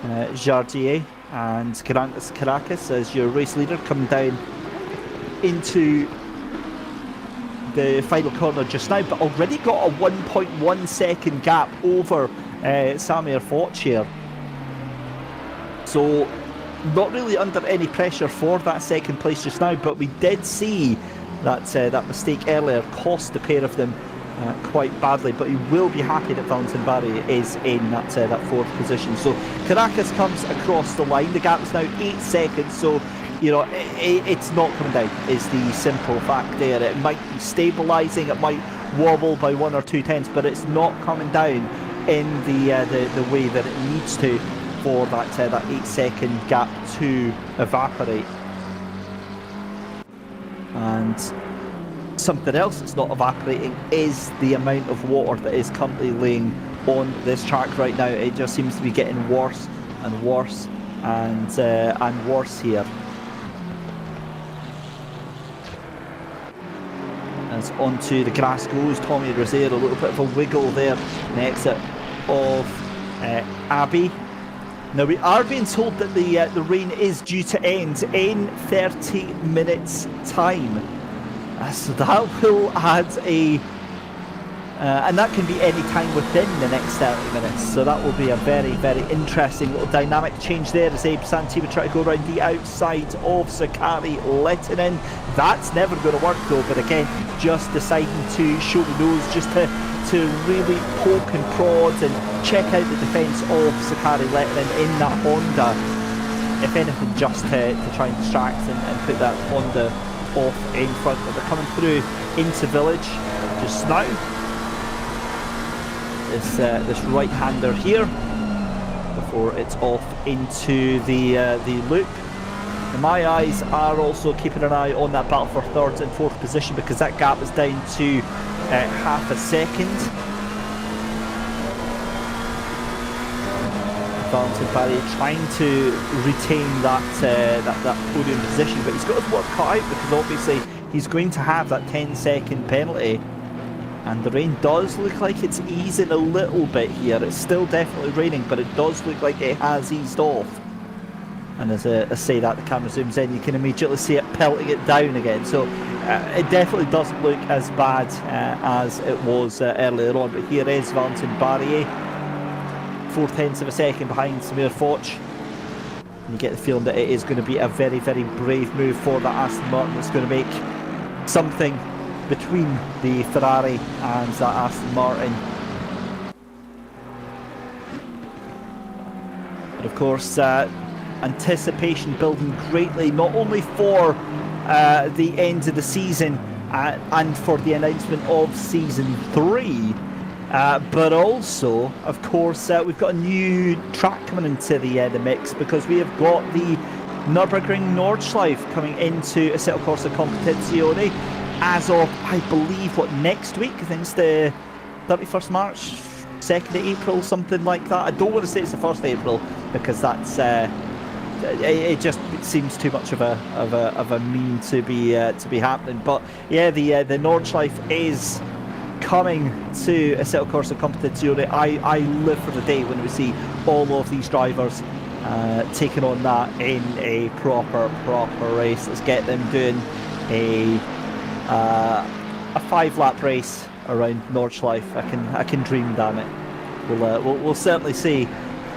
Jardier and Grantas Caracas as your race leader coming down into the final corner just now, but already got a 1.1 second gap over Samir Foch here. So not really under any pressure for that second place just now, but we did see that that mistake earlier cost the pair of them quite badly, but he will be happy that Valentin Barry is in that fourth position. So Caracas comes across the line. The gap is now 8 seconds, so you know it's not coming down is the simple fact there. It might be stabilising, it might wobble by 1 or 2 tenths, but it's not coming down in the way that it needs to for that 8-second gap to evaporate. And something else that's not evaporating is the amount of water that is currently laying on this track right now. It just seems to be getting worse and worse and worse here. As onto the grass goes Tommy Rozier, a little bit of a wiggle there, the exit of Abbey. Now we are being told that the rain is due to end in 30 minutes time. So that will add and that can be any time within the next 30 minutes. So that will be a very, very interesting little dynamic change there as Abe Santi would try to go around the outside of Sakari Lehtinen. That's never going to work though, but again, just deciding to show the nose, just to really poke and prod and check out the defence of Sakari Lehtinen in that Honda. If anything, just to try and distract and put that Honda off in front. But they're coming through into Village just now. This right-hander here before it's off into the loop. And my eyes are also keeping an eye on that battle for third and fourth position, because that gap is down to half a second. Valentin Barry trying to retain that podium position, but he's got his work cut out, because obviously he's going to have that 10-second penalty. And the rain does look like it's easing a little bit here. It's still definitely raining, but it does look like it has eased off. And as I say that, the camera zooms in, you can immediately see it pelting it down again. So it definitely doesn't look as bad as it was earlier on. But here is Valentin Barry, 4/10 of a second behind Samir Foch. And you get the feeling that it is going to be a very, very brave move for that Aston Martin that's going to make something between the Ferrari and that Aston Martin. But of course, anticipation building greatly, not only for the end of the season and for the announcement of Season 3, but also, of course, we've got a new track coming into the mix, because we have got the Nürburgring Nordschleife coming into Assetto Corsa Competizione as of, I believe, next week? I think it's the 31st March, 2nd of April, something like that. I don't want to say it's the 1st of April, because that's it just seems too much of a mean to be happening. But yeah, the Nordschleife is coming to Assetto Corsa Competizione. I live for the day when we see all of these drivers taking on that in a proper race. Let's get them doing a 5-lap race around Nordschleife. I can dream, damn it. We'll certainly see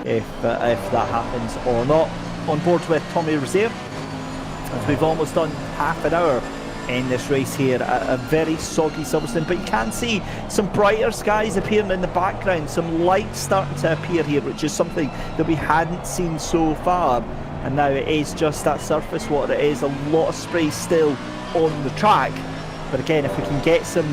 if that happens or not. On board with Tommy Rozier, as we've almost done half an hour in this race here at a very soggy Silverstone, but you can see some brighter skies appearing in the background, some light starting to appear here, which is something that we hadn't seen so far. And now it is just that surface water. It is a lot of spray still on the track, but again, if we can get some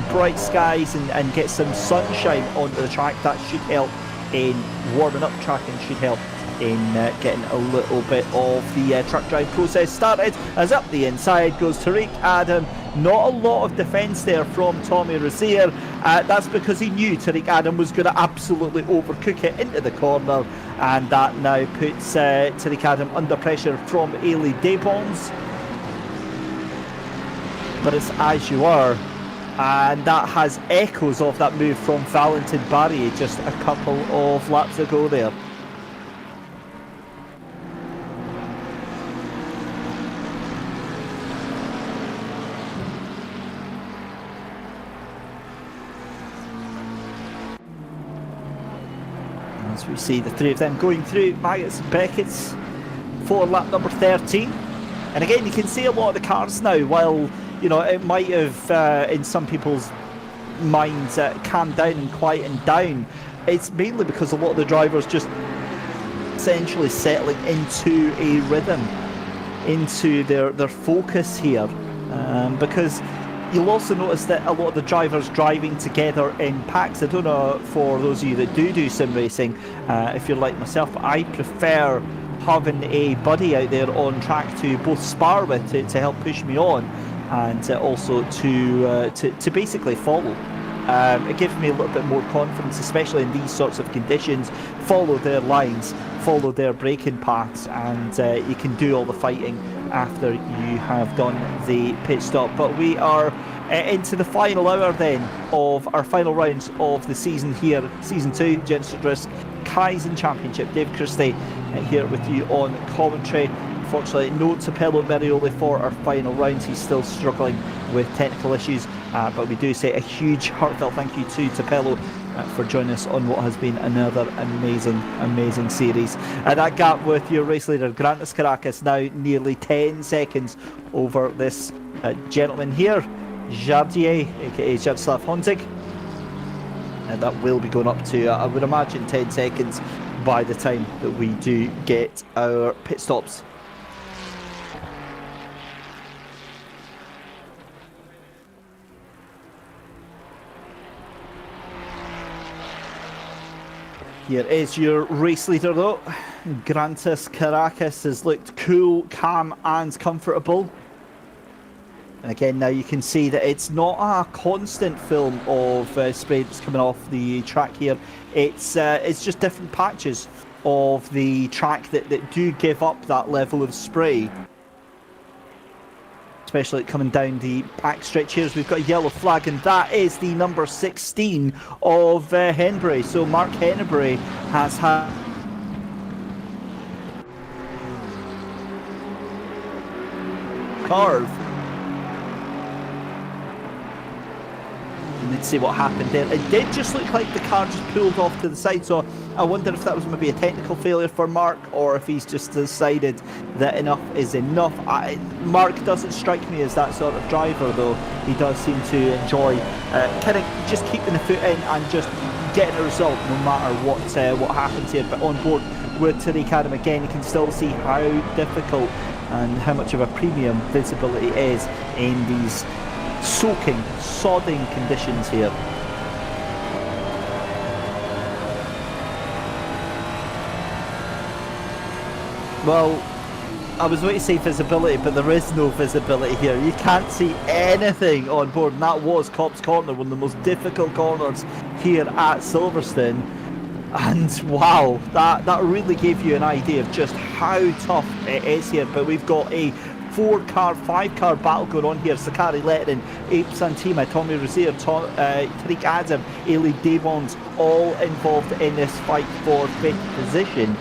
bright skies and get some sunshine onto the track, that should help in warming up track and should help in getting a little bit of the truck drive process started. As up the inside goes Tariq Adam. Not a lot of defence there from Tommy Rozier. That's because he knew Tariq Adam was going to absolutely overcook it into the corner, and that now puts Tariq Adam under pressure from Ailey Desbons. But it's as you are, and that has echoes of that move from Valentin Barry just a couple of laps ago there. As we see the three of them going through, Maggots and Beckett's for lap number 13. And again, you can see a lot of the cars now, while, you know, it might have, in some people's minds, calmed down and quietened down. It's mainly because a lot of the drivers just essentially settling into a rhythm, into their focus here. Because you'll also notice that a lot of the drivers driving together in packs. I don't know, for those of you that do sim racing, if you're like myself, I prefer having a buddy out there on track to both spar with, to help push me on, and also to basically follow. It gives me a little bit more confidence, especially in these sorts of conditions. Follow their lines, follow their braking paths, and you can do all the fighting after you have done the pit stop. But we are into the final hour then of our final rounds of the season here, Season 2, Genisus Risk Kaizen Championship. Dave Christie here with you on commentary. Unfortunately, no Tapello Merioli for our final rounds. He's still struggling with technical issues, but we do say a huge heartfelt thank you to Tapello for joining us on what has been another amazing series. That gap with your race leader Genisus Caracas now nearly 10 seconds over this gentleman here, Jardier, aka Jaroslav Honzig, and that will be going up to I would imagine 10 seconds by the time that we do get our pit stops. Here is your race leader though. Genisus Caracas has looked cool, calm and comfortable. And again, now you can see that it's not a constant film of spray that's coming off the track here. It's just different patches of the track that do give up that level of spray. Especially coming down the back stretch here, as we've got a yellow flag, and that is the number 16 of Henbury. So Mark Henbury has had carve. Let's see what happened there. It did just look like the car just pulled off to the side, so I wonder if that was maybe a technical failure for Mark, or if he's just decided that enough is enough. Mark doesn't strike me as that sort of driver, though. He does seem to enjoy kind of just keeping the foot in and just getting a result no matter what happens here. But on board with Tariq Adam again, you can still see how difficult and how much of a premium visibility is in these soaking, sodding conditions here. Well, I was going to say visibility, but there is no visibility here. You can't see anything on board, and that was Cops Corner, one of the most difficult corners here at Silverstone. And wow, that really gave you an idea of just how tough it is here. But we've got a 4-car, 5-car battle going on here. Sakari Lettinen, Ape Santima, Tommy Rozier, Tariq Adam, Ailey Devons, all involved in this fight for 5th position.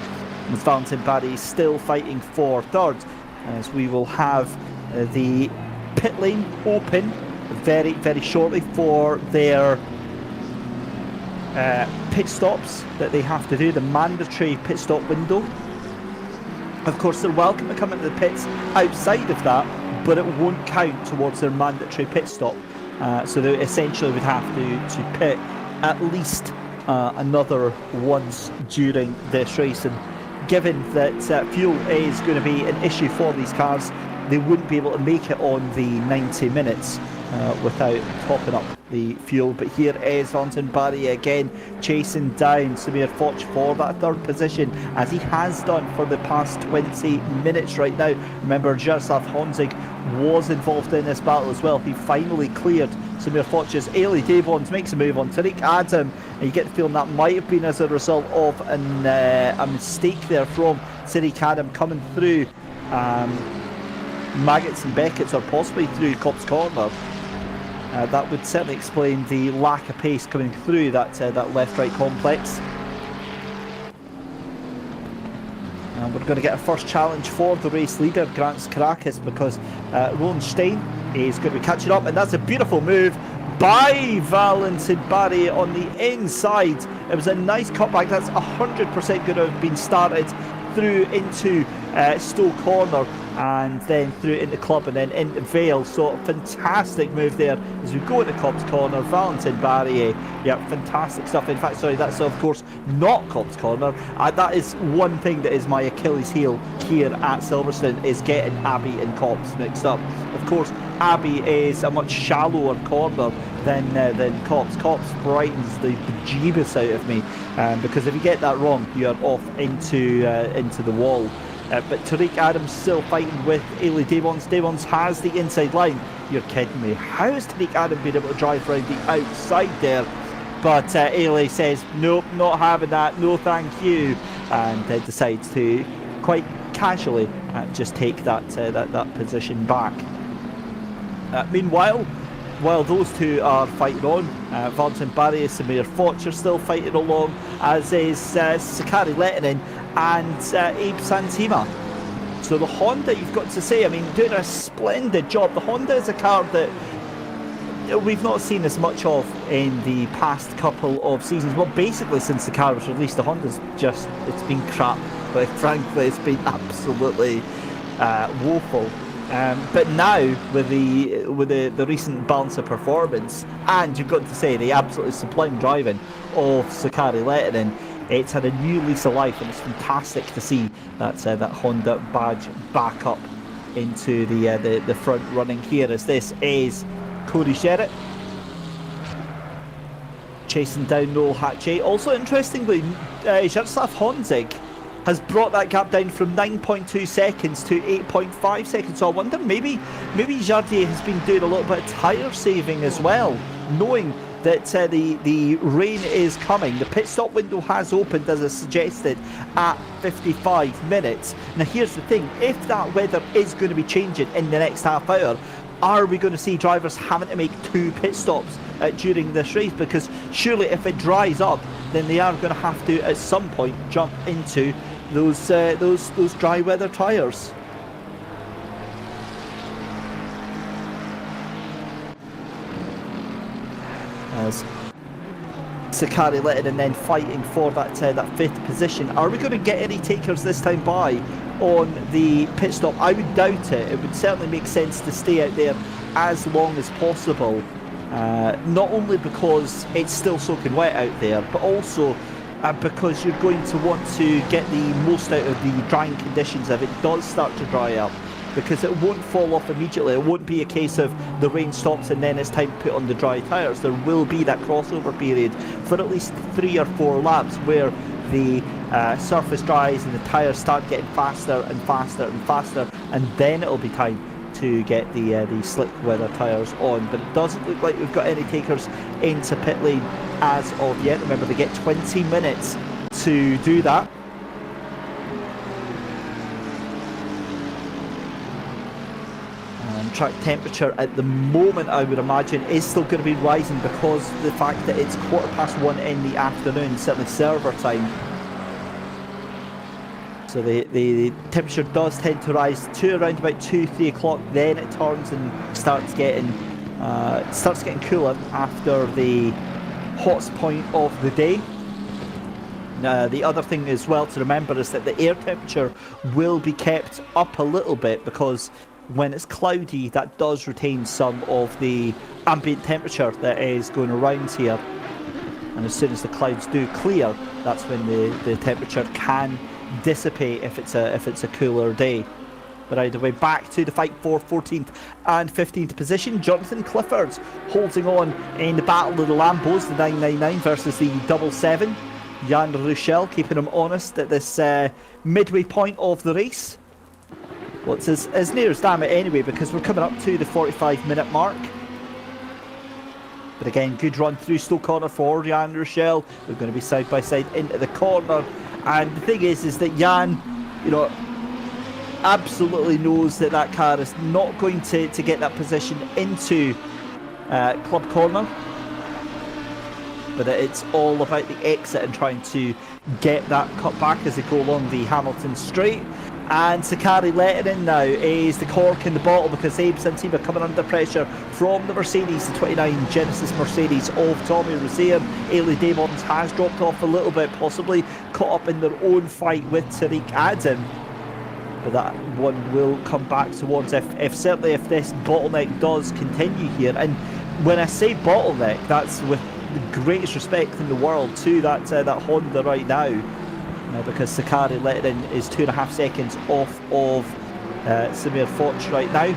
As Valentin Barry still fighting for 3rd, as we will have the pit lane open very, very shortly for their pit stops that they have to do, the mandatory pit stop window. Of course, they're welcome to come into the pits outside of that, but it won't count towards their mandatory pit stop. So they essentially would have to pit at least another once during this race. And given that fuel is going to be an issue for these cars, they wouldn't be able to make it on the 90 minutes without topping up the fuel. But here is Valentin Barry again chasing down Samir Foch for that 3rd position, as he has done for the past 20 minutes right now. Remember, Jaroslav Honzig was involved in this battle as well. He finally cleared Samir Foch's. Ailey Devons makes a move on Tariq Adam, and you get the feeling that might have been as a result of a mistake there from Tariq Adam coming through Maggots and Beckett's, or possibly through Cops Corner. That would certainly explain the lack of pace coming through that left-right complex. And we're going to get a first challenge for the race leader, Genisus Caracas, because Roland Stein is going to be catching up, and that's a beautiful move by Valentin Barry on the inside. It was a nice cutback. That's 100% going to have been started through into Stowe corner, and then through into Club and then into Vale. So fantastic move there as we go into Cobb's corner. Valentin Barrier, yeah, fantastic stuff. In fact, sorry, that's of course not Cobb's corner. That is one thing that is my Achilles heel here at Silverstone, is getting Abbey and Cobb's mixed up. Of course, Abbey is a much shallower corner than Cobb's. Cobb's brightens the bejeebus out of me, because if you get that wrong, you're off into the wall. But Tariq Adams still fighting with Ailey Devons. Devons has the inside line. You're kidding me. How has Tariq Adams been able to drive around the outside there? But Ailey says, nope, not having that, no thank you. And decides to quite casually just take that position back. Meanwhile, while those two are fighting on, Valentin Barrier, Samir Foch are still fighting along, as is Sakari Lehtinen and Abe Santima. So the Honda, you've got to say, I mean, doing a splendid job. The Honda is a car that we've not seen as much of in the past couple of seasons. Well, basically since the car was released, the Honda's just, it's been crap. But frankly, it's been absolutely woeful. But now, with the recent balance of performance, and you've got to say the absolutely sublime driving of Sakari Lehtinen, it's had a new lease of life, and it's fantastic to see that Honda badge back up into the front running here, as this is Cody Sherritt chasing down Noel Hatchey. Also, interestingly, Jaroslav Honzig has brought that gap down from 9.2 seconds to 8.5 seconds. So I wonder, maybe Jardier has been doing a little bit of tyre saving as well, knowing that the rain is coming. The pit stop window has opened, as I suggested, at 55 minutes. Now here's the thing, if that weather is going to be changing in the next half hour, are we going to see drivers having to make 2 pit stops during this race? Because surely if it dries up, then they are going to have to at some point jump into those dry weather tyres. As Sakari Lehtinen and then fighting for that 5th position. Are we going to get any takers this time by on the pit stop? I would doubt it. It would certainly make sense to stay out there as long as possible. Not only because it's still soaking wet out there, but also because you're going to want to get the most out of the drying conditions if it does start to dry up, because it won't fall off immediately. It won't be a case of the rain stops and then it's time to put on the dry tyres. There will be that crossover period for at least 3 or 4 laps where the surface dries and the tyres start getting faster and faster and faster, and then it'll be time to get the slick weather tyres on. But it doesn't look like we've got any takers into pit lane as of yet. Remember, they get 20 minutes to do that. Track temperature at the moment, I would imagine, is still going to be rising because of the fact that it's 1:15 in the afternoon, certainly server time. So the temperature does tend to rise to around about 2-3 o'clock. Then it turns and starts getting cooler after the hottest point of the day. The other thing as well to remember is that the air temperature will be kept up a little bit, because when it's cloudy, that does retain some of the ambient temperature that is going around here. And as soon as the clouds do clear, that's when the temperature can dissipate if it's a cooler day. But either way, back to the fight for 14th and 15th position. Jonathan Clifford holding on in the battle of the Lambos, the 999 versus the 77. Jan Ruschel keeping him honest at this midway point of the race. Well, it's as near as damn it anyway, because we're coming up to the 45-minute mark. But again, good run through Stowe corner for Jan Ruschel. They're going to be side by side into the corner. And the thing is that Jan, absolutely knows that car is not going to get that position into club corner. But it's all about the exit and trying to get that cut back as they go along the Hamilton Straight. And Sakari Lehtinen now is the cork in the bottle, because Abe Santima coming under pressure from the Mercedes, the 29 Genisus Mercedes of Tommy Rozier. Ailey Devons has dropped off a little bit, possibly caught up in their own fight with Tariq Adam. but that one will come back towards if certainly if this bottleneck does continue here. And when I say bottleneck, that's with the greatest respect in the world to that Honda right now, because Sakari Lettinen is 2.5 seconds off of Samir Foch right now.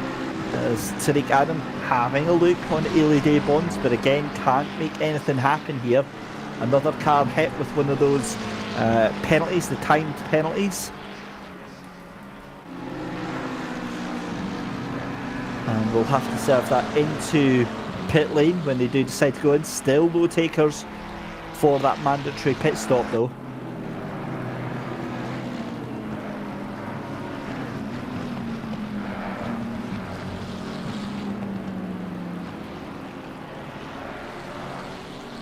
There's Tariq Adam having a look on Elie Debons, but again can't make anything happen here. Another car hit with one of those penalties, the timed penalties. And we'll have to serve that into pit lane when they do decide to go in. Still no takers for that mandatory pit stop though.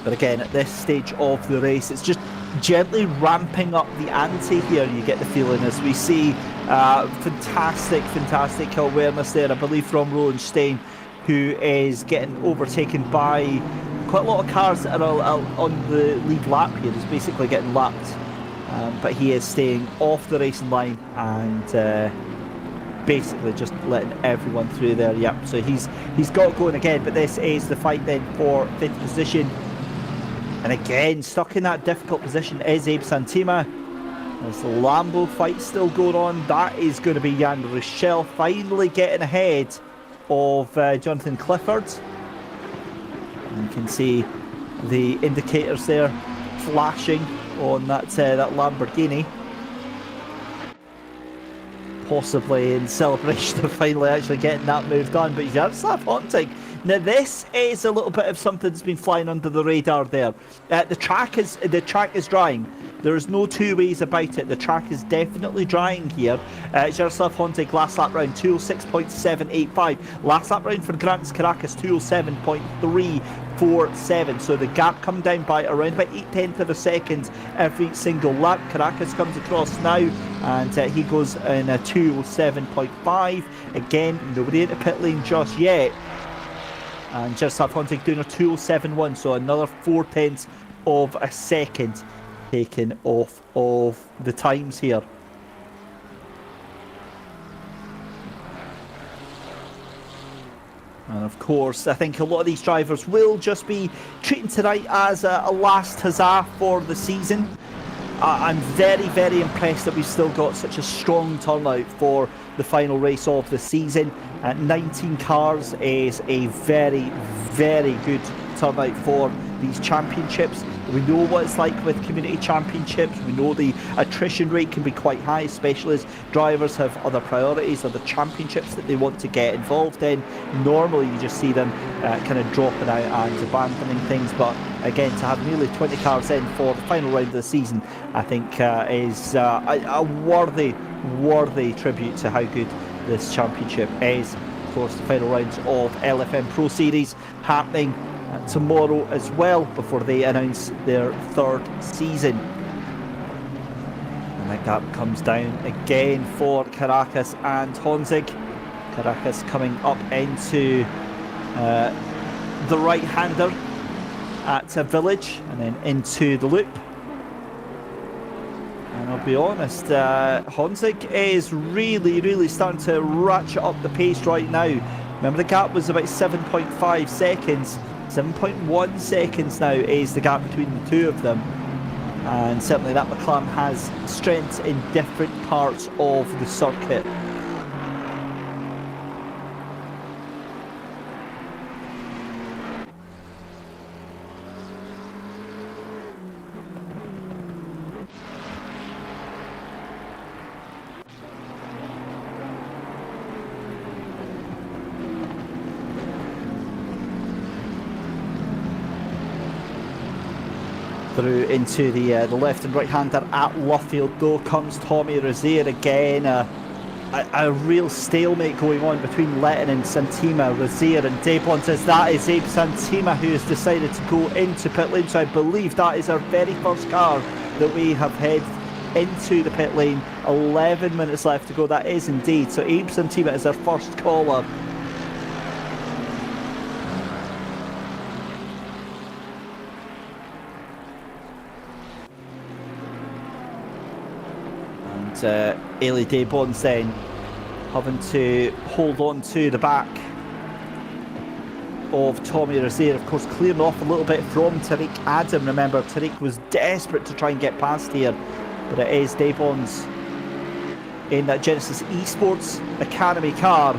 But again, at this stage of the race, it's just gently ramping up the ante here, you get the feeling, as we see fantastic awareness there, I believe, from Rowan Stein, who is getting overtaken by quite a lot of cars that are on the lead lap here. He's basically getting lapped, but he is staying off the racing line and basically just letting everyone through there. Yep, so he's got going again, but this is the fight then for 5th position. And again, stuck in that difficult position is Abe Santima. There's the Lambo fight still going on. That is going to be Jan Rochelle finally getting ahead of Jonathan Clifford. And you can see the indicators there flashing on that Lamborghini. Possibly in celebration of finally actually getting that move done. But Jaroslav Hontig. Now this is a little bit of something that's been flying under the radar there. The track is drying. There is no two ways about it. The track is definitely drying here. Jaroslav Hontig last lap round 206.785. Last lap round for Grandes Caracas 207.347. So the gap come down by around about 0.8 of a second every single lap. Caracas comes across now and he goes in a 207.5. Again, nobody into pit lane just yet. And Jaroslav Hontig doing a 207.1, so another 0.4 of a second taken off of the times here. And of course, I think a lot of these drivers will just be treating tonight as a last huzzah for the season. I'm very impressed that we've still got such a strong turnout for the final race of the season. 19 cars is a very good turnout for these championships. We know what it's like with community championships. We know the attrition rate can be quite high, especially as drivers have other priorities, other championships that they want to get involved in. Normally you just see them kind of dropping out and abandoning things, but again, to have nearly 20 cars in for the final round of the season, I think is a worthy tribute to how good this championship is. Of course, the final rounds of LFM Pro Series happening tomorrow as well, before they announce their 3rd season. And that gap comes down again for Caracas and Honzig. Caracas coming up into the right-hander at a village and then into the loop. And I'll be honest, Honzig is really starting to ratchet up the pace right now. Remember, the gap was about 7.5 seconds. 7.1 seconds now is the gap between the two of them. And certainly that McLaren has strengths in different parts of the circuit. Through into the left and right hander at Luffield though comes Tommy Rozier again. A real stalemate going on between Lettinen and Santima, Rozier and Debons, as that is Abe Santima who has decided to go into pit lane. So I believe that is our very first car that we have headed into the pit lane. 11 minutes left to go, that is indeed. So Abe Santima is our first caller. Ailey Daybons then having to hold on to the back of Tommy Rozier, of course, clearing off a little bit from Tariq Adam. Remember, Tariq was desperate to try and get past here, but it is Daybons in that Genesis Esports Academy car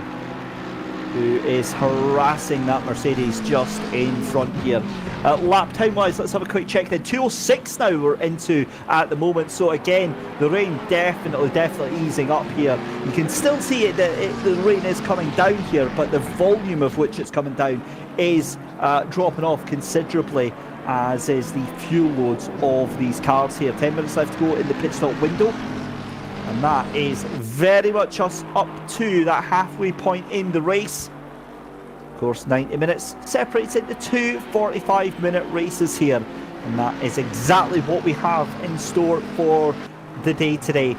who is harassing that Mercedes just in front here. Lap time wise, let's have a quick check then. 2:06 now we're into at the moment, so again the rain definitely easing up here. You can still see it, the rain is coming down here, but the volume of which it's coming down is dropping off considerably, as is the fuel loads of these cars here. 10 minutes left to go in the pit stop window, and that is very much us up to that halfway point in the race. Of course, 90 minutes separates into two 45-minute races here, and that is exactly what we have in store for the day today.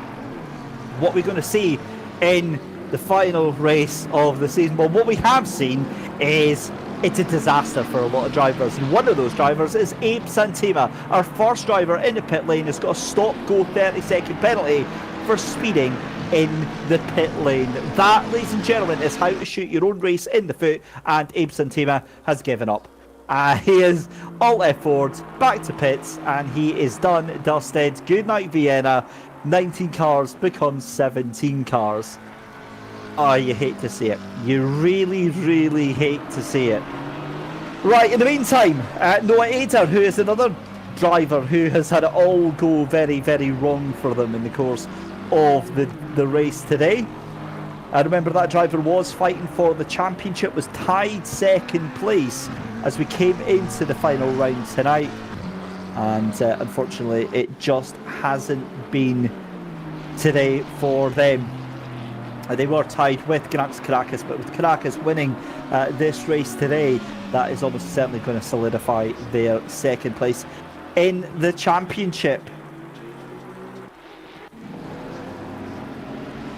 What we're going to see in the final race of the season, well, what we have seen is it's a disaster for a lot of drivers, and one of those drivers is Abe Santima. Our first driver in the pit lane has got a stop-go 30-second penalty for speeding in the pit lane. That, ladies and gentlemen, is how to shoot your own race in the foot, and Abe Santima has given up. He is alt F4, back to pits, and he is done, dusted. Good night, Vienna. 19 cars becomes 17 cars. Oh, you hate to see it. You really, really hate to see it. Right, in the meantime, Noah Ader, who is another driver who has had it all go very, very wrong for them in the course of the race today. I remember that driver was fighting for the championship, was tied second place as we came into the final round tonight, and unfortunately it just hasn't been today for them. They were tied with Ganax Caracas, but with Caracas winning this race today, that is almost certainly going to solidify their second place in the championship.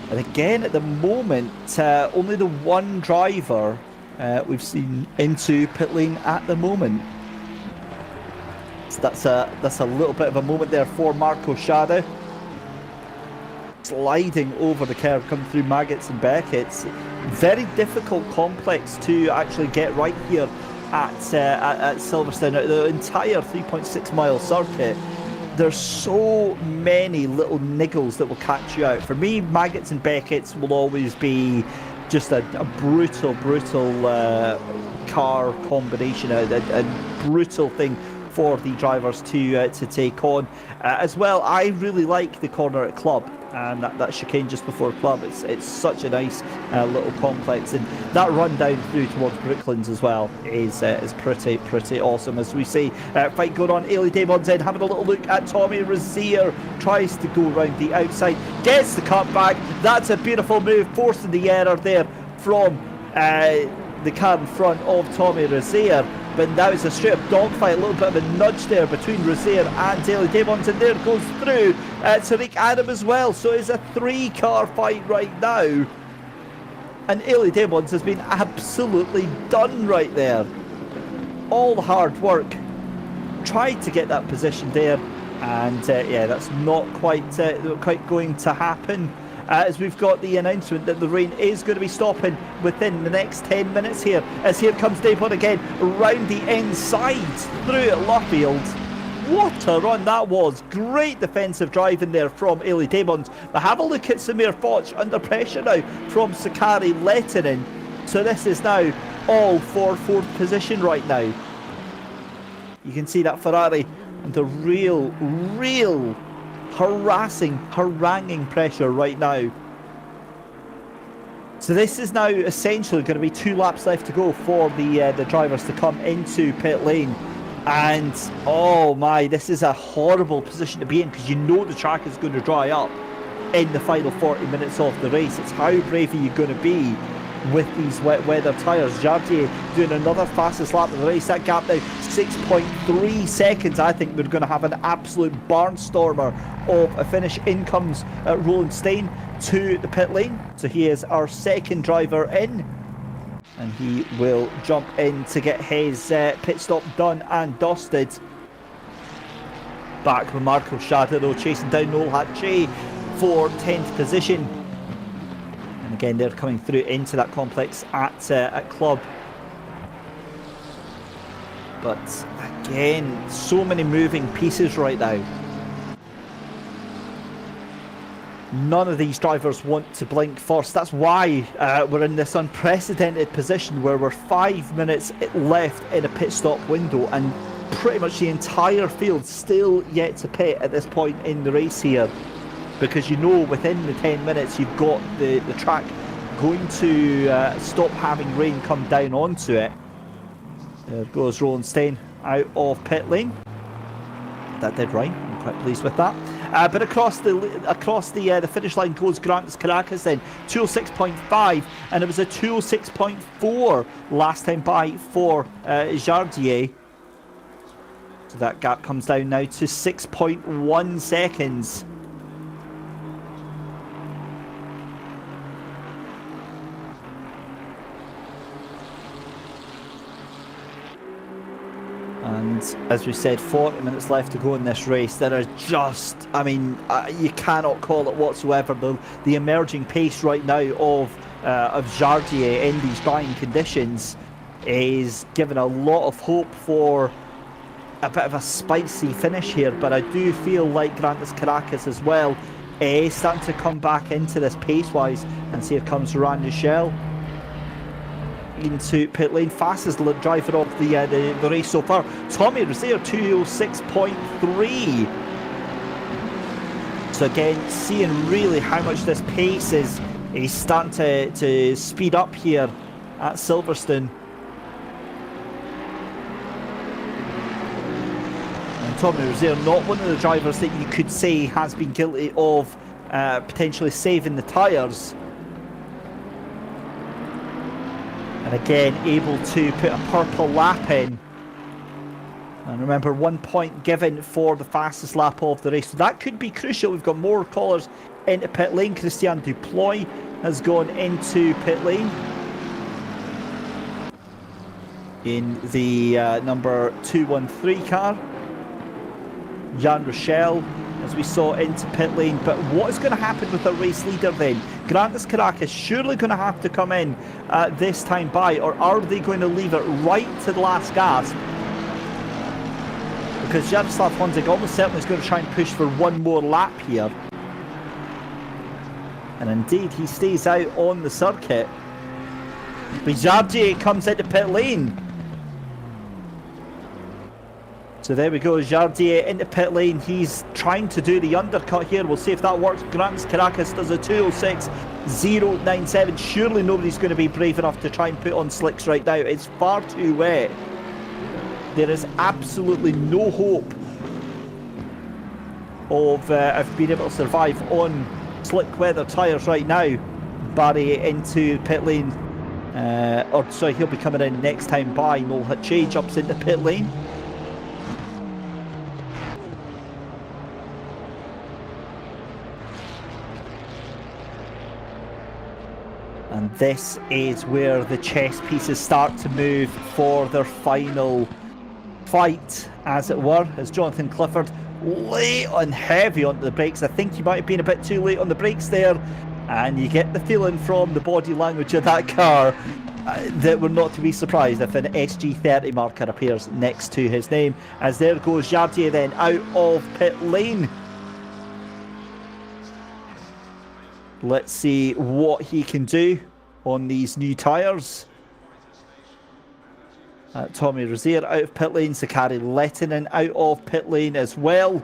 And again, at the moment, only the one driver we've seen into pit lane at the moment. So that's a little bit of a moment there for Marco Schade. Sliding over the curve, coming through Maggots and Beckett's. Very difficult complex to actually get right here at Silverstone. The entire 3.6 mile circuit, there's so many little niggles that will catch you out. For me, Maggots and Beckett's will always be just a brutal car combination, a brutal thing for the drivers to take on. As well, I really like the corner at Club, and that chicane just before Club. It's such a nice little complex, and that run down through towards Brooklands as well is pretty awesome. As we see, fight going on. Ailey Daybons in, having a little look at Tommy Rozier, tries to go around the outside, gets the cutback. That's a beautiful move, forcing the error there from the car in front of Tommy Rozier. But now it's a straight up dogfight, a little bit of a nudge there between Rozier and Ailey Daybons, and there goes through Tariq Adam as well. So it's a 3-car fight right now, and Ailey Daybons has been absolutely done right there. All the hard work, tried to get that position there, and yeah, that's not quite going to happen. As we've got the announcement that the rain is going to be stopping within the next 10 minutes here. As here comes Daybon again, around the inside, through at Luffield. What a run that was. Great defensive driving there from Ailey Daybons. But have a look at Samir Foch under pressure now from Sakari Lehtinen. So this is now all for 4th position right now. You can see that Ferrari under real haranguing pressure right now. So this is now essentially going to be 2 laps left to go for the drivers to come into pit lane. And oh my, this is a horrible position to be in, because you know the track is going to dry up in the final 40 minutes of the race. It's how brave are you going to be with these wet weather tyres. Jardier doing another fastest lap of the race. That gap now 6.3 seconds. I think we're going to have an absolute barnstormer of a finish. In comes Roland Stein to the pit lane. So he is our second driver in, and he will jump in to get his pit stop done and dusted. Back with Marco Schade though, chasing down Noel Hatche for 10th position. And again, they're coming through into that complex at Club. But again, so many moving pieces right now. None of these drivers want to blink first. That's why we're in this unprecedented position where we're 5 minutes left in a pit stop window, and pretty much the entire field still yet to pit at this point in the race here, because you know within the 10 minutes you've got the track going to stop having rain come down onto it. There goes Roland Stein out of pit lane. That did rain. I'm quite pleased with that. But across the finish line goes Genisus Caracas then, 206.5, and it was a 206.4 last time by for Jardier. So that gap comes down now to 6.1 seconds. And as we said, 40 minutes left to go in this race. There are just, I mean, you cannot call it whatsoever. The emerging pace right now of Jardier in these drying conditions is giving a lot of hope for a bit of a spicy finish here. But I do feel like Genisus Caracas as well is starting to come back into this pace-wise. And see, here comes Roland Michel into pit lane, fastest driver of the race so far. Tommy Rozier 206.3. So again, seeing really how much this pace is starting to speed up here at Silverstone. And Tommy Rozier, not one of the drivers that you could say has been guilty of potentially saving the tyres. And again, able to put a purple lap in. And remember, 1 point given for the fastest lap of the race. So that could be crucial. We've got more callers into pit lane. Christian Duploy has gone into pit lane in the number 213 car. Jan Rochelle, as we saw, into pit lane. But what is going to happen with the race leader then? Genisus Caracas surely going to have to come in this time by, or are they going to leave it right to the last gasp? Because Jaroslav Honzik almost certainly is going to try and push for one more lap here. And indeed, he stays out on the circuit. But Jardier comes into pit lane. So there we go, Jardier into pit lane. He's trying to do the undercut here. We'll see if that works. Genisus Caracas does a 206.097. Surely nobody's going to be brave enough to try and put on slicks right now. It's far too wet. There is absolutely no hope of being able to survive on slick weather tyres right now. Barry into pit lane. He'll be coming in next time by. Noel Hutchie jumps into pit lane. And this is where the chess pieces start to move for their final fight, as it were, as Jonathan Clifford late and heavy onto the brakes. I think he might have been a bit too late on the brakes there, and you get the feeling from the body language of that car that we're not to be surprised if an SG30 marker appears next to his name. As there goes Jardier then out of pit lane. Let's see what he can do on these new tyres. Tommy Rozier out of pit lane. Sakari Lehtinen out of pit lane as well.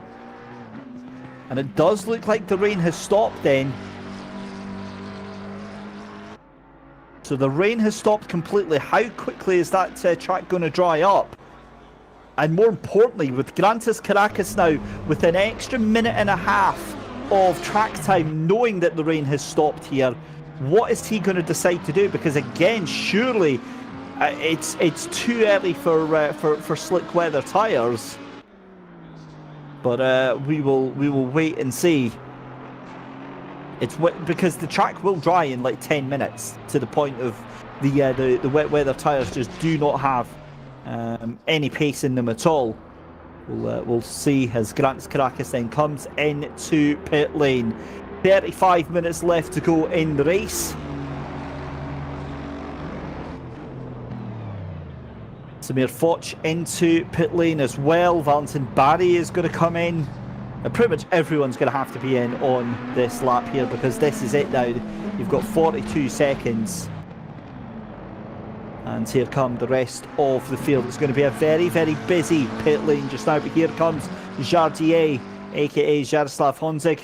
And it does look like the rain has stopped then. So the rain has stopped completely. How quickly is that track going to dry up? And more importantly, with Genisus Caracas now with an extra minute and a half of track time, knowing that the rain has stopped here, what is he going to decide to do? Because again, surely it's too early for slick weather tyres. But we will wait and see. It's because the track will dry in like 10 minutes to the point of the wet weather tyres just do not have any pace in them at all. We'll see as Genisus Caracas then comes into pit lane. 35 minutes left to go in the race. Samir Foch into pit lane as well. Valentin Barry is going to come in. And pretty much everyone's going to have to be in on this lap here, because this is it now. You've got 42 seconds. And here come the rest of the field. It's going to be a very, very busy pit lane just now. But here comes Jardier, aka Jaroslav Honzig.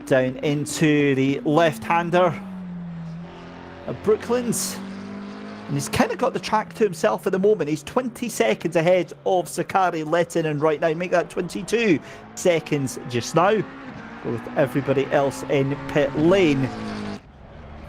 Down into the left-hander of Brooklands. And he's kind of got the track to himself at the moment. He's 20 seconds ahead of Sakari Lehtinen right now. Make that 22 seconds just now, with everybody else in pit lane.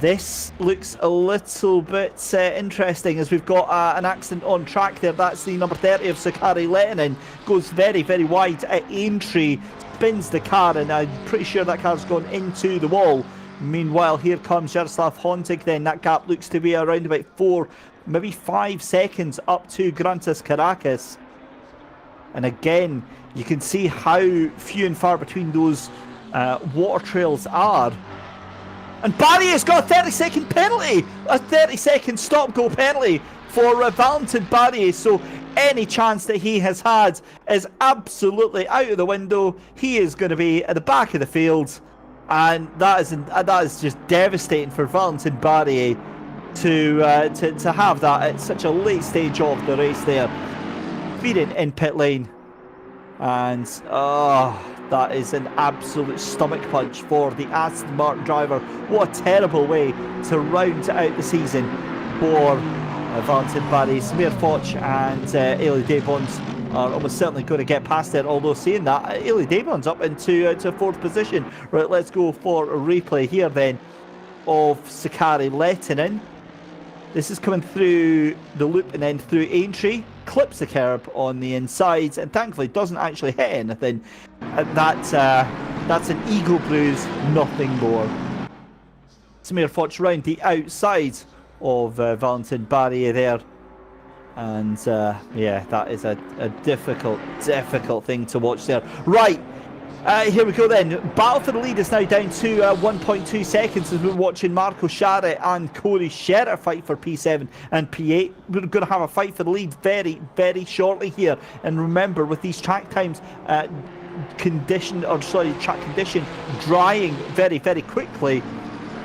This looks a little bit interesting, as we've got an accident on track there. That's the number 30 of Sakari Lehtinen. Goes very, very wide at Aintree, spins the car, and I'm pretty sure that car's gone into the wall. Meanwhile, here comes Jaroslav Honzig then. That gap looks to be around about 4, maybe 5 seconds up to Grantas Caracas. And again, you can see how few and far between those water trails are. And Barry has got a 30-second penalty! A 30-second stop-go penalty for Valentin Barry. So any chance that he has had is absolutely out of the window. He is going to be at the back of the field. And that is just devastating for Valentin Barry to have that at such a late stage of the race there. Feeding in pit lane. And that is an absolute stomach punch for the Aston Martin driver. What a terrible way to round out the season for Valentin Barry. Samir Foch and Ailey Debons are almost certainly going to get past it, although saying that, Ailey Debon's up into fourth position. Right, let's go for a replay here then of Sakari Lehtinen. This is coming through the loop and then through Aintree, clips the curb on the inside, and thankfully doesn't actually hit anything. That's an ego bruise, nothing more. Samir Foch round the outside of Valentin Barry there. And yeah, that is a difficult thing to watch there. Right, here we go then. Battle for the lead is now down to 1.2 seconds as we're watching Marco Sciarra and Corey Scherer fight for P7 and P8. We're going to have a fight for the lead very, very shortly here. And remember, with these track times, track condition drying very, very quickly,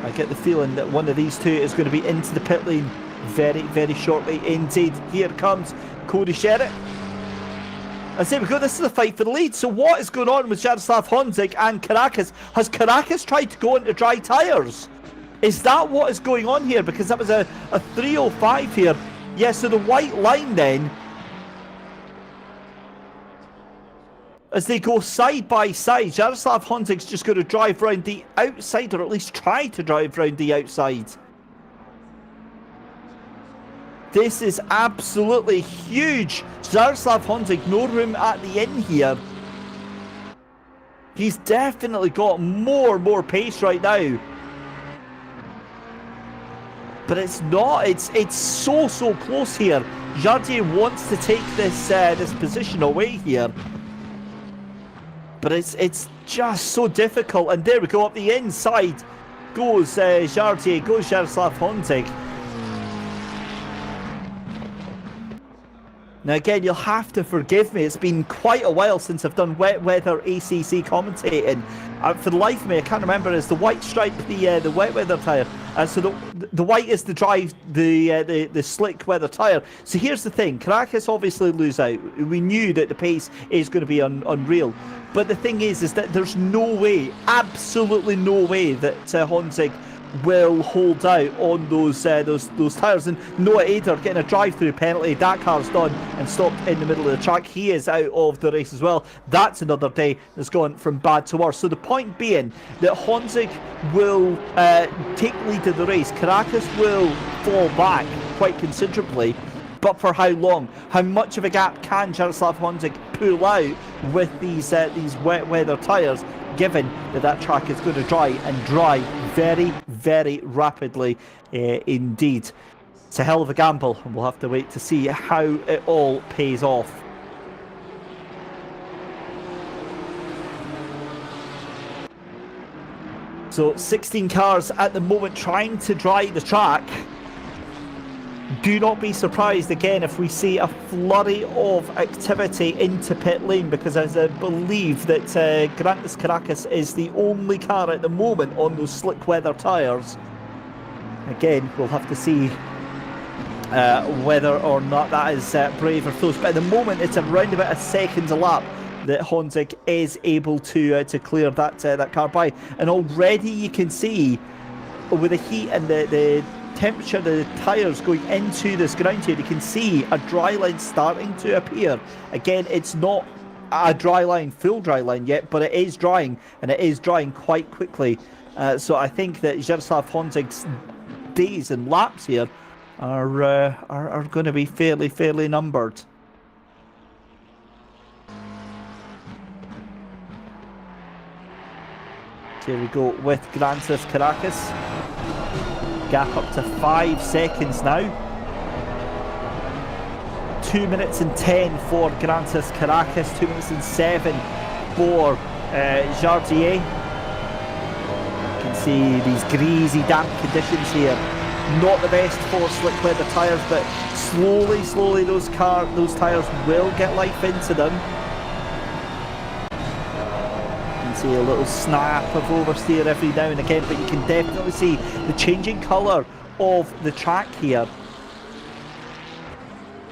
I get the feeling that one of these two is going to be into the pit lane very, very shortly indeed. Here comes Cody Sherritt. And there we go, this is a fight for the lead. So what is going on with Jaroslav Honzig and Caracas? Has Caracas tried to go into dry tyres? Is that what is going on here? Because that was a 3:05 here. Yeah, so the white line then, as they go side by side, Jaroslav Honzig's just going to drive round the outside, or at least try to drive round the outside. This is absolutely huge. Jaroslav Honzig, no room at the end here. He's definitely got more pace right now. But it's not. It's so close here. Jardier wants to take this this position away here. But it's just so difficult. And there we go, up the inside goes Jardier, goes Jaroslav Honzig. Now again, you'll have to forgive me, it's been quite a while since I've done wet weather ACC commentating. For the life of me, I can't remember, is the white stripe the wet weather tyre? So the white is the slick weather tyre. So here's the thing, Caracas obviously lose out. We knew that the pace is going to be unreal. But the thing is that there's no way, absolutely no way that Honzig will hold out on those tyres. And Noah Ader getting a drive-through penalty. That car's done and stopped in the middle of the track. He is out of the race as well. That's another day that's gone from bad to worse. So the point being that Honzig will take lead of the race. Caracas will fall back quite considerably. But for how long? How much of a gap can Jaroslav Honzig pull out with these wet weather tyres, given that track is going to dry very, very rapidly indeed. It's a hell of a gamble, and we'll have to wait to see how it all pays off. So 16 cars at the moment trying to dry the track. Do not be surprised again if we see a flurry of activity into pit lane, because as I believe that Genisus Caracas is the only car at the moment on those slick weather tyres. Again, we'll have to see whether or not that is brave or close. But at the moment, it's around about a second a lap that Honzig is able to clear that car by. And already you can see with the heat and the temperature of the tyres going into this ground here, you can see a dry line starting to appear. Again, it's not a dry line, full dry line yet, but it is drying, and it is drying quite quickly. So I think that Jaroslav Honzig's days and laps here are going to be fairly numbered. Here we go with Genisus Caracas. Gap up to 5 seconds now. 2 minutes and 10 for Genisus Caracas. 2 minutes and 7 for Jardier. You can see these greasy, damp conditions here. Not the best for slick weather tyres, but slowly those tyres will get life into them. See a little snap of oversteer every now and again, but you can definitely see the changing colour of the track here.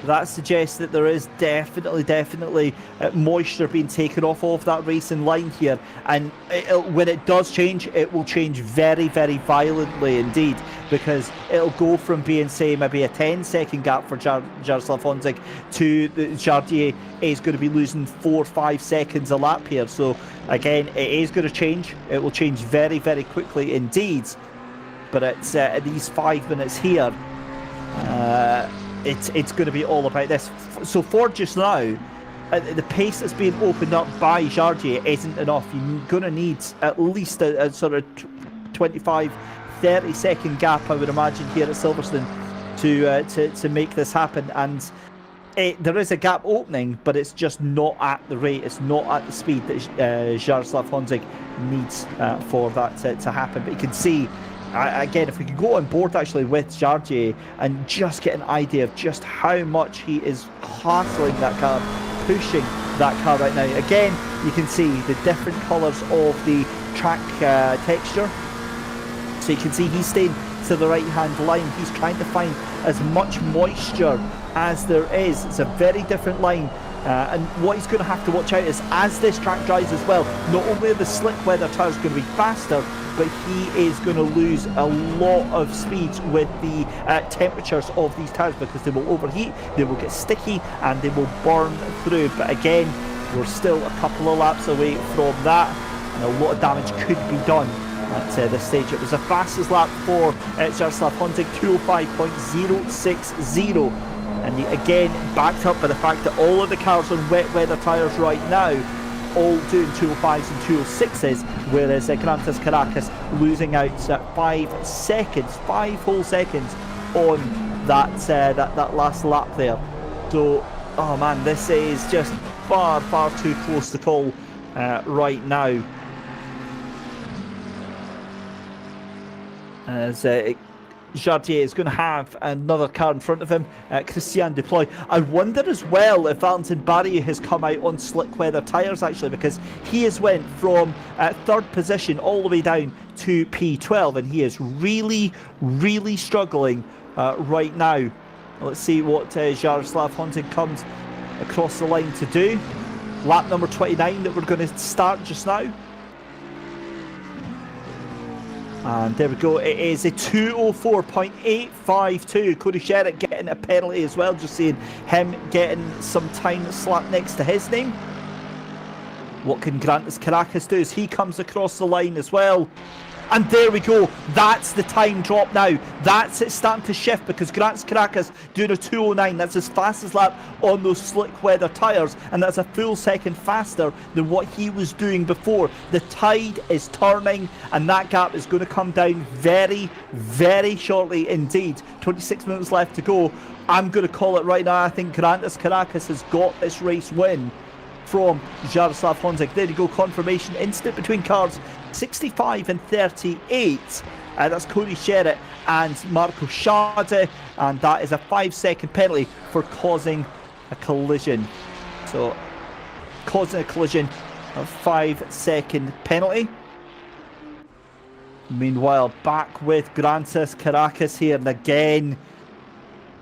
That suggests that there is definitely moisture being taken off of that racing line here, and when it does change, it will change very violently indeed, because it'll go from being, say, maybe a 10-second gap for Jaroslav Honzig to Jardier is going to be losing 4 or 5 seconds a lap here. So again, it is going to change. It will change very quickly indeed, but it's at these 5 minutes here. It's going to be all about this. So for just now, the pace that's being opened up by Jardier isn't enough. You're going to need at least a sort of 25-30 second gap, I would imagine, here at Silverstone to make this happen. And there is a gap opening, but it's just not at the rate, it's not at the speed that Jaroslav Honzig needs for that to happen. But you can see, again, if we could go on board actually with Jardier and just get an idea of just how much he is hustling that car, pushing that car right now. Again, you can see the different colours of the track texture. So you can see he's staying to the right hand line. He's trying to find as much moisture as there is. It's a very different line. And what he's going to have to watch out is, as this track dries as well, not only are the slick weather tyres going to be faster, but he is going to lose a lot of speed with the temperatures of these tyres, because they will overheat, they will get sticky, and they will burn through. But again, we're still a couple of laps away from that, and a lot of damage could be done at this stage. It was the fastest lap for Jaroslav Honzig, 205.060. And again, backed up by the fact that all of the cars on wet weather tyres right now all doing 205s and 206s, whereas Genisus Caracas losing out 5 seconds, 5 whole seconds on that last lap there. So, oh man, this is just far too close to call right now. As Jardier is going to have another car in front of him, Christian Deploy. I wonder as well if Valentin Barry has come out on slick weather tyres actually, because he has went from 3rd position all the way down to P12, and he is really struggling right now. Let's see what Jaroslav Honzig comes across the line to do. Lap number 29 that we're going to start just now. And there we go, it is a 204.852. Cody Sherritt getting a penalty as well, just seeing him getting some time slapped next to his name. What can Genisus Caracas do as he comes across the line as well? And there we go, that's the time drop now. That's it starting to shift, because Genisus Caracas doing a 209. That's his fastest lap on those slick weather tyres, and that's a full second faster than what he was doing before. The tide is turning, and that gap is going to come down very shortly indeed. 26 minutes left to go. I'm going to call it right now. I think Genisus Caracas has got this race win from Jaroslav Honzig. There you go, confirmation instant between cars. 65 and 38. That's Cody Sherritt and Marco Schade, and that is a 5-second penalty for causing a collision. So, causing a collision, a 5-second penalty. Meanwhile, back with Grantis Caracas here, and again,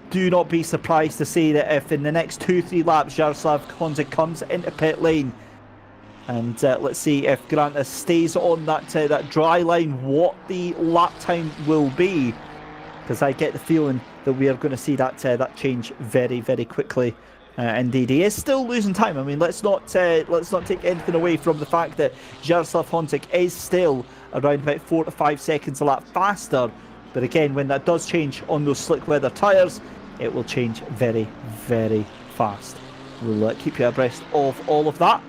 do not be surprised to see that if in the next 2-3 laps Jaroslav Honzik comes into pit lane, and let's see if Grantis stays on that dry line, what the lap time will be, because I get the feeling that we are going to see that change very, very quickly. Indeed, he is still losing time. I mean, let's not take anything away from the fact that Jaroslav Honzik is still around about 4 to 5 seconds a lap faster. But again, when that does change on those slick weather tyres, it will change very, very fast. We'll keep you abreast of all of that.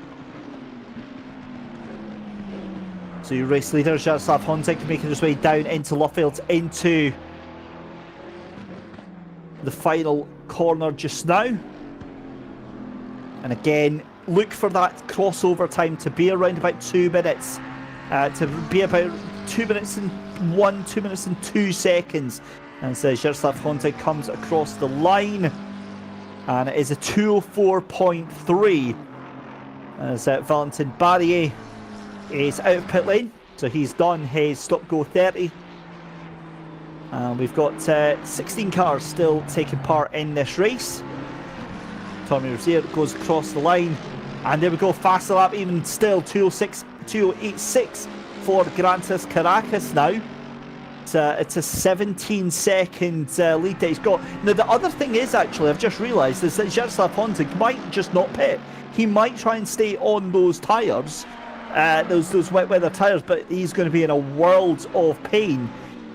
So your race leader, Jaroslav Honzik, making his way down into Luffield, into the final corner just now. And again, look for that crossover time to be around about 2 minutes. To be about 2 minutes and 2 minutes and 2 seconds. And so Jaroslav Honzik comes across the line. And it is a 2:04.3. As Valentin Barrier is out of pit lane. So he's done his stop-go 30. And we've got 16 cars still taking part in this race. Tommy Rozier goes across the line, and there we go, faster lap even still, 2:86 for Grantis Caracas now. It's a 17-second lead that he's got. Now the other thing is, actually, I've just realised, is that Jaroslav Honzik might just not pit. He might try and stay on those tyres, those wet weather tyres, but he's going to be in a world of pain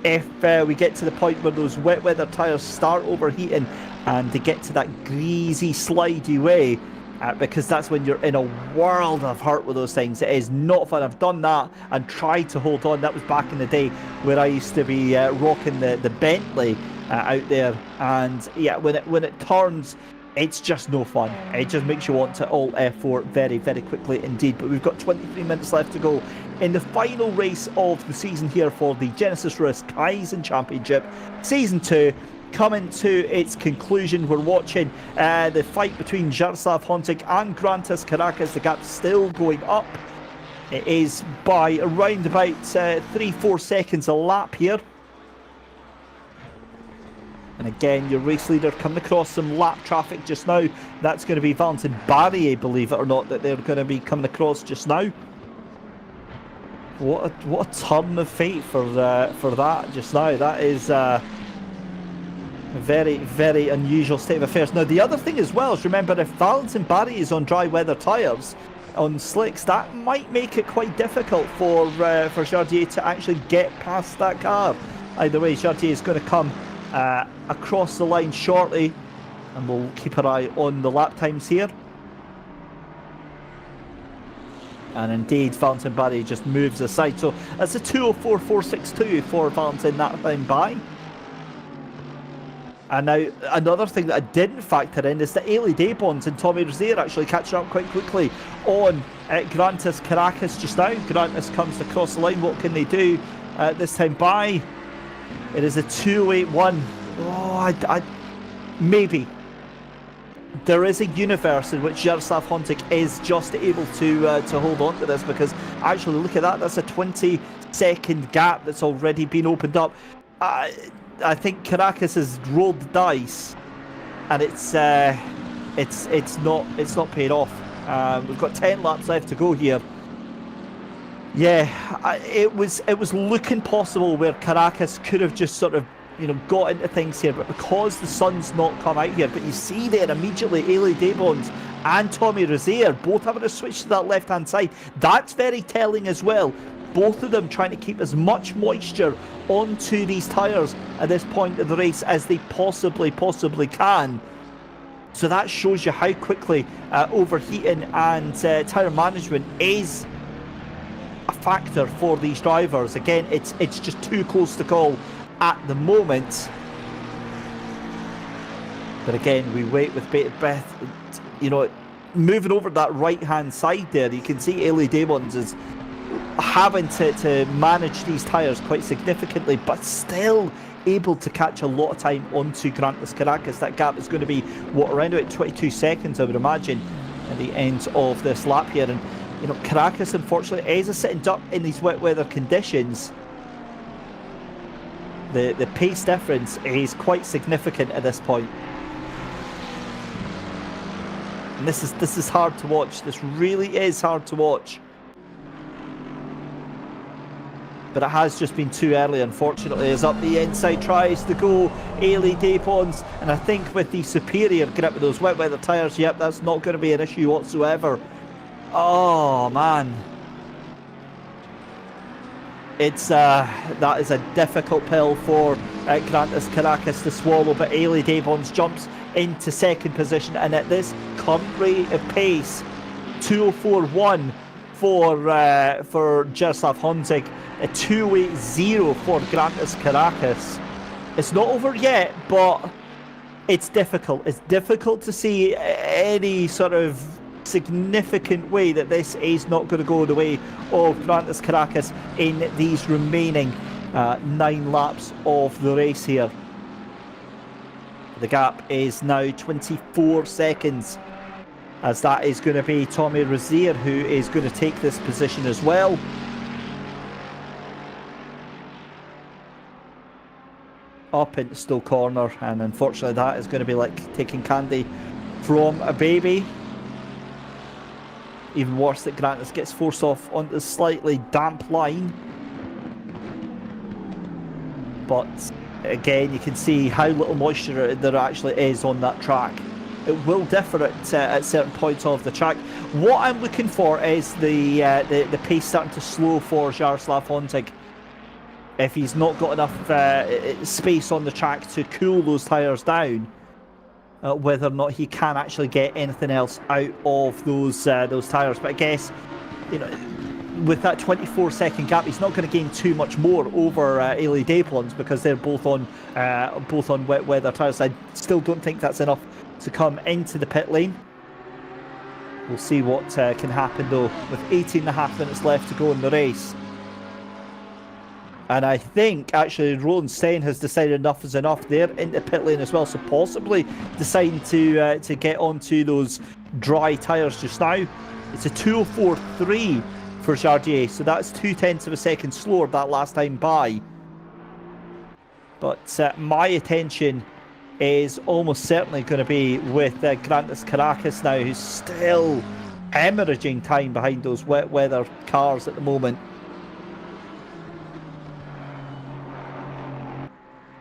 if we get to the point where those wet weather tyres start overheating and they get to that greasy, slidey way, because that's when you're in a world of hurt with those things. It is not fun. I've done that and tried to hold on. That was back in the day where I used to be rocking the Bentley out there, and yeah, when it turns, it's just no fun. It just makes you want to alt F4 very, very quickly indeed. But we've got 23 minutes left to go in the final race of the season here for the Genisus Risk Kaizen Championship Season 2. Coming to its conclusion, we're watching the fight between Jaroslav Honzik and Grantis Caracas. The gap's still going up. It is by around about 3-4 seconds a lap here. And again, your race leader coming across some lap traffic just now. That's going to be Valentin Barrier, believe it or not, that they're going to be coming across just now. What a turn of fate for that just now. That is a very, very unusual state of affairs. Now, the other thing as well is, remember, if Valentin Barrier is on dry weather tyres, on slicks, that might make it quite difficult for Jardier to actually get past that car. Either way, Jardier is going to come across the line shortly, and we'll keep our eye on the lap times here. And indeed, Valentin Barrier just moves aside. So that's a 2:04.462 for Valentin that time by. And now, another thing that I didn't factor in is that Ailey Daybons and Tommy Rozier actually catching up quite quickly on Grantis Caracas just now. Grantis comes across the line. What can they do this time by? It is a 2:08.1. Oh, maybe. There is a universe in which Jaroslav Honzik is just able to hold on to this, because actually, look at that. That's a 20-second gap that's already been opened up. I think Caracas has rolled the dice, and it's not paid off. We've got 10 laps left to go here. Yeah, it was looking possible where Caracas could have just sort of, got into things here, but because the sun's not come out here, but you see there immediately Ailey Daybons and Tommy Rozier both having to switch to that left-hand side. That's very telling as well. Both of them trying to keep as much moisture onto these tyres at this point of the race as they possibly can. So that shows you how quickly overheating and tyre management is a factor for these drivers. Again, it's just too close to call at the moment. But again, we wait with bated breath. Moving over that right-hand side there, you can see Ailey Daybons is having to manage these tyres quite significantly, but still able to catch a lot of time onto Grantis Caracas. That gap is going to be, what, around about 22 seconds, I would imagine, at the end of this lap here. And, you know, Caracas, unfortunately, is a sitting duck in these wet weather conditions. The pace difference is quite significant at this point. And this is hard to watch. This really is hard to watch. But it has just been too early, unfortunately, as up the inside tries to go Ailey Dapons. And I think with the superior grip of those wet weather tyres, yep, that's not going to be an issue whatsoever. Oh, man. It's that is a difficult pill for Grantis Caracas to swallow, but Ailey Dapons jumps into second position, and at this current rate of pace, 2:04.1 for Jaroslav Honzig, a 2:80 for Grantis Caracas. It's not over yet, but it's difficult. It's difficult to see any sort of significant way that this is not going to go the way of Grantis Caracas in these remaining 9 laps of the race here. The gap is now 24 seconds, as that is going to be Tommy Rozier who is going to take this position as well. Up into Stowe Corner, and unfortunately that is going to be like taking candy from a baby. Even worse that Grantis gets forced off onto the slightly damp line. But again, you can see how little moisture there actually is on that track. It will differ at certain points of the track. What I'm looking for is the pace starting to slow for Jaroslav Honzig. If he's not got enough space on the track to cool those tyres down, whether or not he can actually get anything else out of those tyres. But I guess, you know, with that 24-second gap, he's not going to gain too much more over Ailey Dapons, because they're both on wet weather tyres. I still don't think that's enough to come into the pit lane. We'll see what can happen though, with 18.5 minutes left to go in the race. And I think actually Roland Stein has decided enough is enough there into pit lane as well, so possibly deciding to get onto those dry tyres just now. It's a 2:04.3 for Jardier, so that's 0.2 of a second slower that last time by. But my attention is almost certainly going to be with Grantis Caracas now, who's still hemorrhaging time behind those wet weather cars at the moment.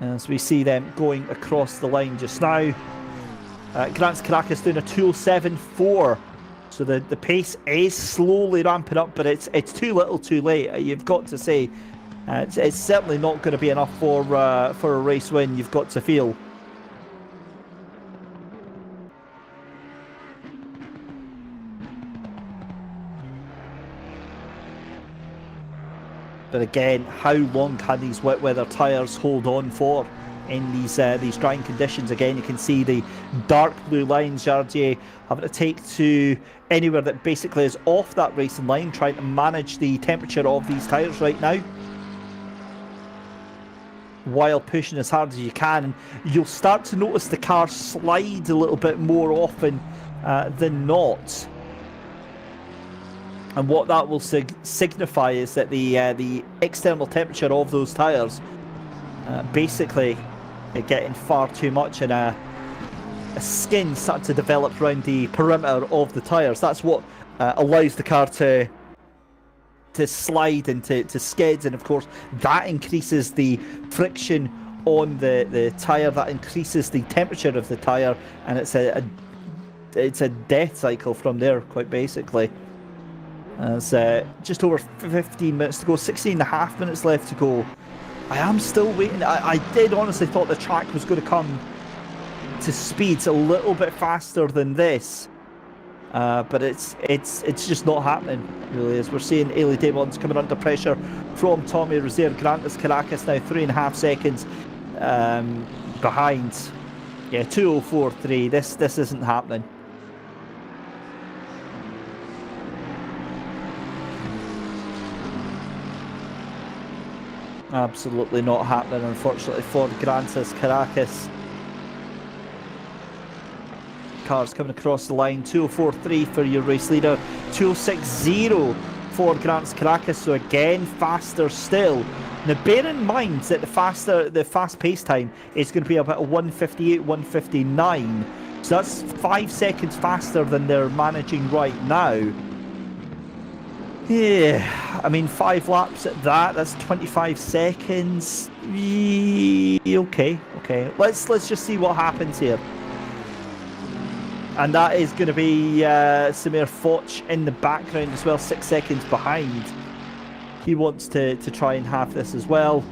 As we see them going across the line just now. Grantis Caracas doing a 2:07.4. So the pace is slowly ramping up, but it's too little too late, you've got to say. It's certainly not going to be enough for a race win, you've got to feel. But again, how long can these wet weather tyres hold on for in these drying conditions? Again, you can see the dark blue lines, Jardier having to take to anywhere that basically is off that racing line, trying to manage the temperature of these tyres right now, while pushing as hard as you can. And you'll start to notice the car slide a little bit more often than not. And what that will signify is that the external temperature of those tyres basically getting far too much, and a skin starting to develop around the perimeter of the tyres. That's what allows the car to slide and to skids, and of course that increases the friction on the tyre, that increases the temperature of the tyre, and it's a death cycle from there, quite basically. It's just over 15 minutes to go, 16.5 minutes left to go. I am still waiting. I did honestly thought the track was going to come to speeds a little bit faster than this, but it's just not happening, really, as we're seeing Ailey Dapons coming under pressure from Tommy Rozier. Grantis Caracas now 3.5 seconds behind. Yeah, 2:04.3. This isn't happening. Absolutely not happening, unfortunately, for Grantis Caracas. Cars coming across the line. 2:04.3 for your race leader. 2:06.0 for Grantis Caracas. So again, faster still. Now, bear in mind that the fast pace time is going to be about 1:58, 1:59. So that's 5 seconds faster than they're managing right now. Yeah, I mean, 5 laps at that. That's 25 seconds. Okay. Let's just see what happens here. And that is going to be Samir Foch in the background as well, 6 seconds behind. He wants to try and have this as well.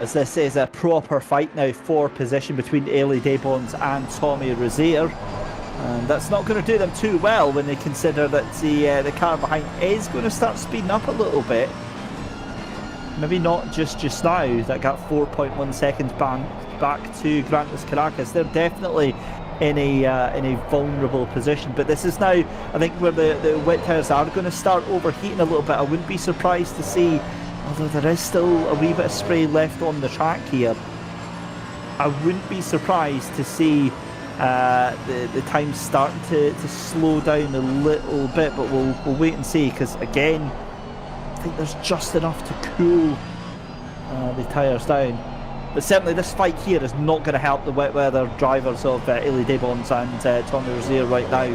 As this is a proper fight now for position between Elie Desbons and Tommy Rozier. And that's not going to do them too well when they consider that the car behind is going to start speeding up a little bit. Maybe not just now. That got 4.1 seconds back to Grantis Caracas. They're definitely in a vulnerable position. But this is now, I think, where the wet tyres are going to start overheating a little bit. I wouldn't be surprised to see, although there is still a wee bit of spray left on the track here, I wouldn't be surprised to see the time starting to slow down a little bit, but we'll wait and see, because again, I think there's just enough to cool the tyres down. But certainly this fight here is not going to help the wet weather drivers of Elie Desbons and Tommy Rozier right now.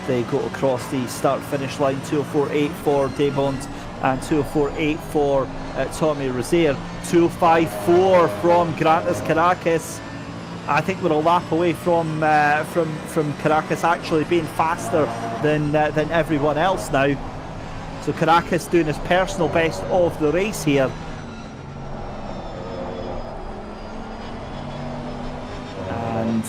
They go across the start-finish line. 2:04.8 for Desbons and 2:04.8 for Tommy Rozier. 2:05.4 from Grantis Caracas. I think we're a lap away from Caracas actually being faster than everyone else now. So Caracas doing his personal best of the race here. And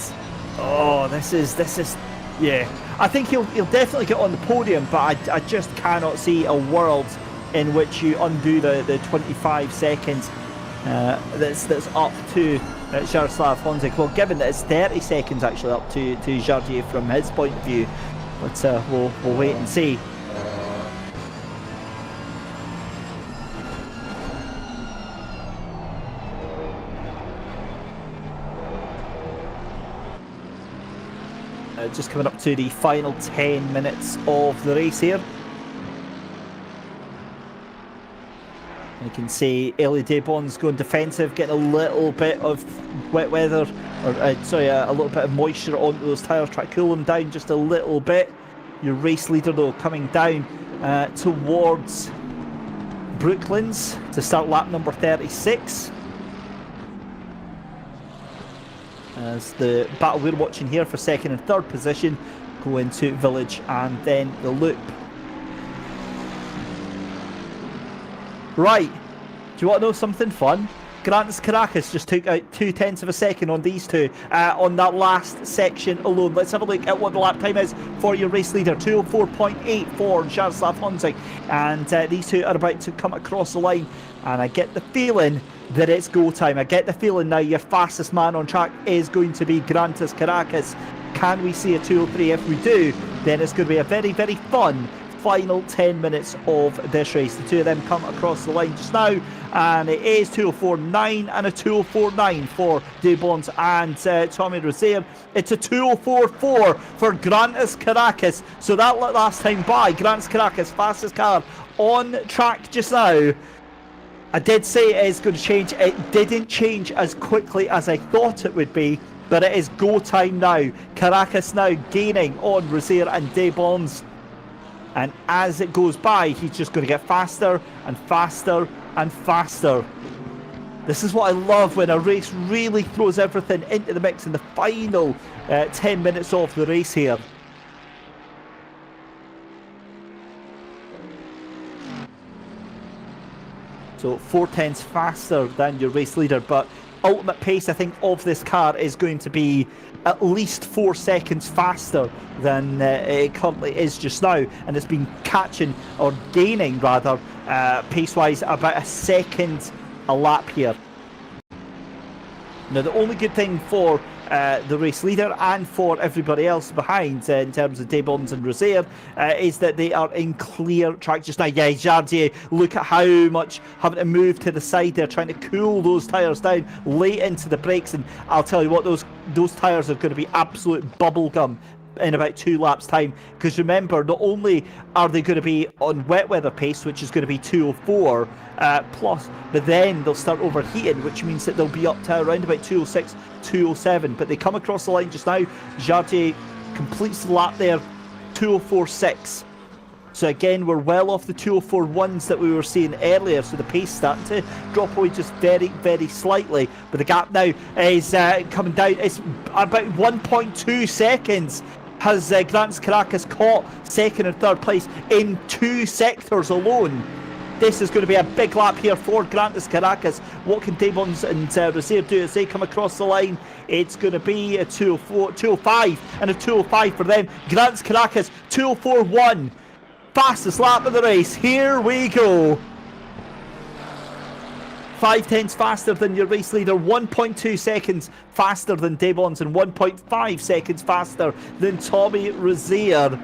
this is yeah. I think he'll definitely get on the podium, but I just cannot see a world in which you undo the 25 seconds that's up to Jaroslav Honzik. Well, given that it's 30 seconds actually up to Jardier from his point of view, but we'll wait and see. Just coming up to the final 10 minutes of the race here. And you can see Elie Desbons going defensive, getting a little bit of wet weather, or a little bit of moisture onto those tyres, try to cool them down just a little bit. Your race leader though coming down towards Brooklands to start lap number 36. As the battle we're watching here for second and third position go into Village and then the Loop. Right, do you want to know something fun? Grantis Caracas just took out 0.2 of a second on these two on that last section alone. Let's have a look at what the lap time is for your race leader. 2:04.8 for Jaroslav Honzik, and these two are about to come across the line, and I get the feeling that it's go time. I get the feeling now your fastest man on track is going to be Grantis Caracas. Can we see a 2:03? If we do, then it's going to be a very, very fun final 10 minutes of this race. The two of them come across the line just now, and it is 2:04.9 and a 2:04.9 for Desbons and Tommy Rozier. It's a 2:04.4 for Grantis Caracas. So that last time by, Grantis Caracas, fastest car on track just now. I did say it is going to change. It didn't change as quickly as I thought it would be, but it is go time now. Caracas now gaining on Rozier and Desbons. And as it goes by, he's just going to get faster and faster and faster. This is what I love, when a race really throws everything into the mix in the final 10 minutes of the race here. So 4/10 faster than your race leader, but ultimate pace, I think, of this car is going to be at least 4 seconds faster than it currently is just now, and it's been catching, or gaining rather, pace-wise about a second a lap here. Now, the only good thing for the race leader and for everybody else behind in terms of Debons and Rozier is that they are in clear track just now. Yeah, Jardier, look at how much having to move to the side there, trying to cool those tyres down late into the brakes, and I'll tell you what, those tyres are going to be absolute bubble gum in about 2 laps time, because remember, not only are they going to be on wet weather pace, which is going to be 204 plus, but then they'll start overheating, which means that they'll be up to around about 206, 207, but they come across the line just now. Jardier completes the lap there, 204.6. So again, we're well off the 204.1s that we were seeing earlier, so the pace starting to drop away just very, very slightly. But the gap now is coming down. It's about 1.2 seconds has Grantis Caracas caught second and third place in 2 sectors alone. This is going to be a big lap here for Grantis Caracas. What can Debons and Rozier do as they come across the line? It's going to be a 204, 205 and a 205 for them. Grantis Caracas, 204.1. Fastest lap of the race. Here we go. 5/10 faster than your race leader, 1.2 seconds faster than Debons, and 1.5 seconds faster than Tommy Rozier.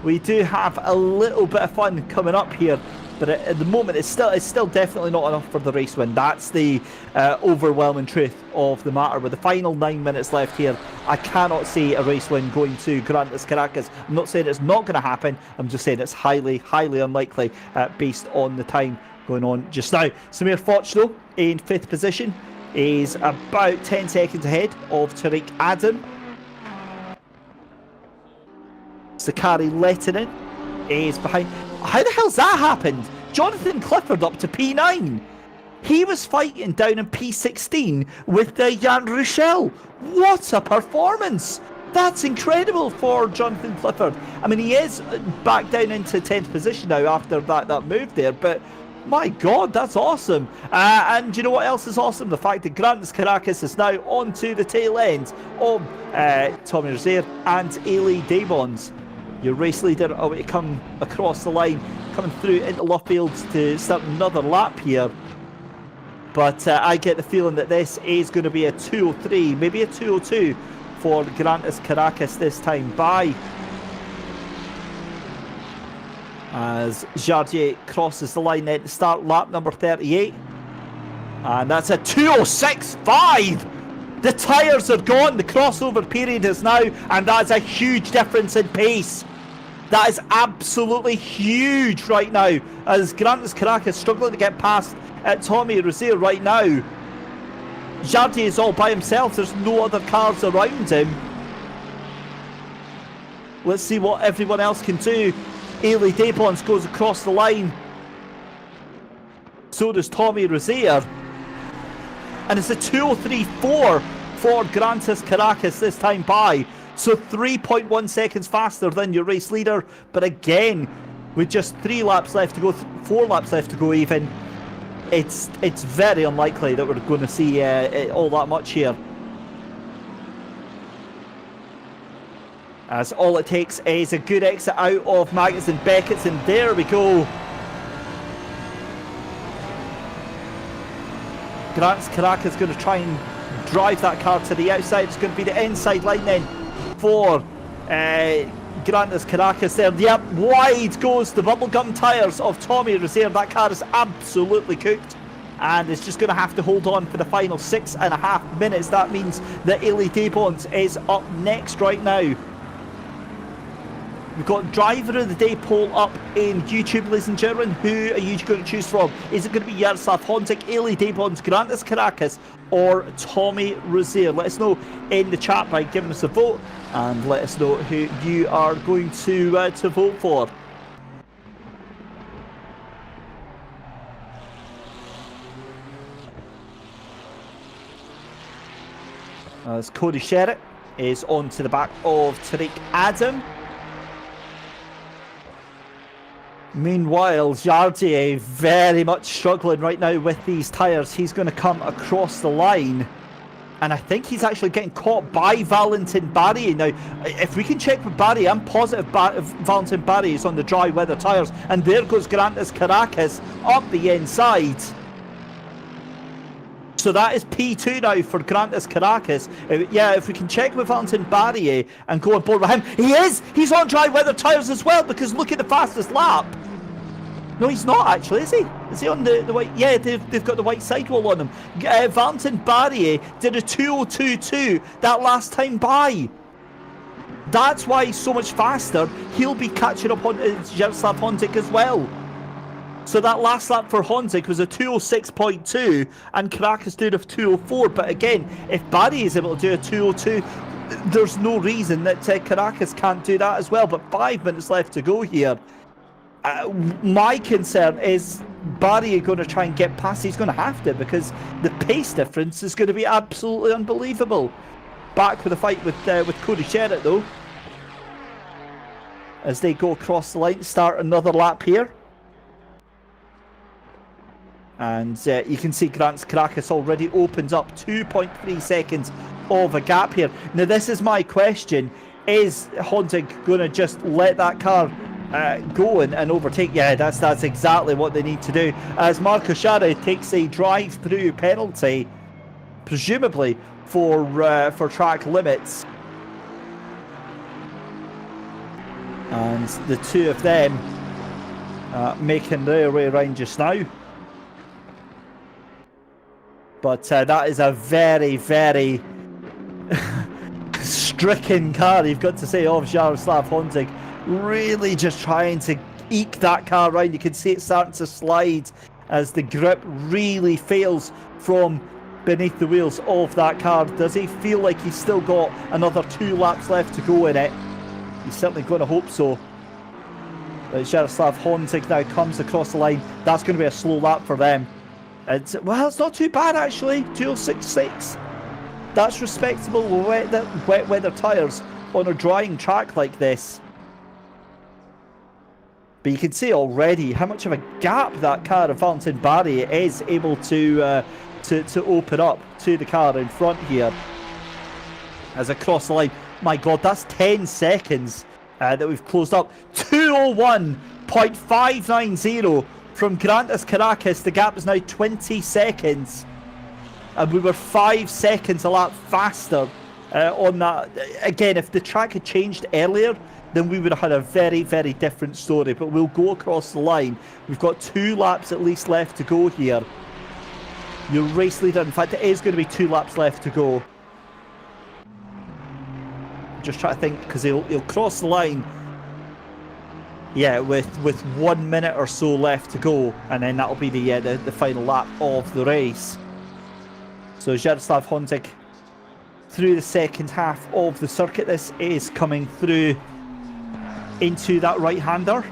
We do have a little bit of fun coming up here, but at the moment it's still definitely not enough for the race win. That's the overwhelming truth of the matter. With the final 9 minutes left here, I cannot see a race win going to Grantis Caracas. I'm not saying it's not going to happen, I'm just saying it's highly, highly unlikely based on the time going on just now. Samir Foch, in 5th position, is about 10 seconds ahead of Tariq Adam. Sakari Lettinen is behind. How the hell's that happened? Jonathan Clifford up to P9. He was fighting down in P16 with Jan Rochelle. What a performance! That's incredible for Jonathan Clifford. I mean, he is back down into 10th position now after that move there, but my God, that's awesome. And you know what else is awesome? The fact that Grantis Caracas is now onto the tail end of Tommy Rozier and Ailey Debons. Your race leader away to come across the line, coming through into Luffield to start another lap here. But I get the feeling that this is going to be a 203, maybe a 202 for Grantis Caracas this time by. As Jardier crosses the line then to start lap number 38. And that's a 206.5! The tyres are gone, the crossover period is now, and that's a huge difference in pace. That is absolutely huge right now, as Grantis Caracas struggling to get past Tommy Rozier right now. Jardier is all by himself, there's no other cars around him. Let's see what everyone else can do. Ailey Debons goes across the line. So does Tommy Rozier. And it's a 203.4 for Grantis Caracas this time by. So 3.1 seconds faster than your race leader. But again, with just 3 laps left to go, 4 laps left to go even, it's very unlikely that we're going to see all that much here. As all it takes is a good exit out of Magnus and Beckett's, and there we go. Grantis Caracas is going to try and drive that car to the outside. It's going to be the inside line then for Grantis Caracas there. Yep, wide goes the bubblegum tyres of Tommy Rozier. That car is absolutely cooked, and it's just going to have to hold on for the final 6.5 minutes. That means that Ailey Debons is up next right now. We've got Driver of the Day poll up in YouTube, ladies and gentlemen. Who are you going to choose from? Is it going to be Jaroslav Honzik, Ailey Debons, Grantis Caracas, or Tommy Rozier? Let us know in the chat by giving us a vote, and let us know who you are going to vote for. As Cody Sherritt is on to the back of Tariq Adam. Meanwhile, Jardier very much struggling right now with these tyres. He's going to come across the line. And I think he's actually getting caught by Valentin Barry. Now, if we can check with Barry, I'm positive Valentin Barry is on the dry weather tyres. And there goes Grantis Caracas up the inside. So that is P2 now for Grantis Caracas. Yeah, if we can check with Valentin Barry and go on board with him. He is! He's on dry weather tyres as well, because look at the fastest lap. No, he's not actually, is he? Is he on the white? Yeah, they've got the white sidewall on him. Valentin Barry did a 2:02.2 that last time by. That's why he's so much faster. He'll be catching up on Jaroslav Honzik as well. So that last lap for Honzik was a 2:06.2 and Caracas did a 2:04. But again, if Barry is able to do a 2:02, there's no reason that Caracas can't do that as well. But 5 minutes left to go here. My concern is Barry going to try and get past. He's going to have to, because the pace difference is going to be absolutely unbelievable. Back with a fight with Cody Sherritt though, as they go across the line, start another lap here. And you can see Grantis Caracas already opens up 2.3 seconds of a gap here. Now this is my question: is Honzik going to just let that car go and overtake? Yeah, that's exactly what they need to do, as Marco Schara takes a drive-through penalty, presumably for track limits, and the two of them making their way around just now. But that is a very, very stricken car, you've got to say, of Jaroslav Honzik. Really just trying to eke that car around. You can see it starting to slide as the grip really fails from beneath the wheels of that car. Does he feel like he's still got another 2 laps left to go in it? He's certainly going to hope so. Jaroslav Honzik now comes across the line. That's going to be a slow lap for them. Well, it's not too bad actually. 2:06.6. That's respectable with wet weather tyres on a drying track like this. But you can see already how much of a gap that car of Valentin Barry is able to open up to the car in front here. As across the line, my God, that's 10 seconds that we've closed up. 2:01.590 from Grantis Caracas. The gap is now 20 seconds. And we were 5 seconds a lap faster on that. Again, if the track had changed earlier, then we would have had a very, very different story. But we'll go across the line. We've got 2 laps at least left to go here. Your race leader, in fact, it is going to be 2 laps left to go. Just try to think, because he'll cross the line. Yeah, with 1 minute or so left to go, and then that'll be the final lap of the race. So Jaroslav Honzik through the second half of the circuit. This is coming through into that right-hander,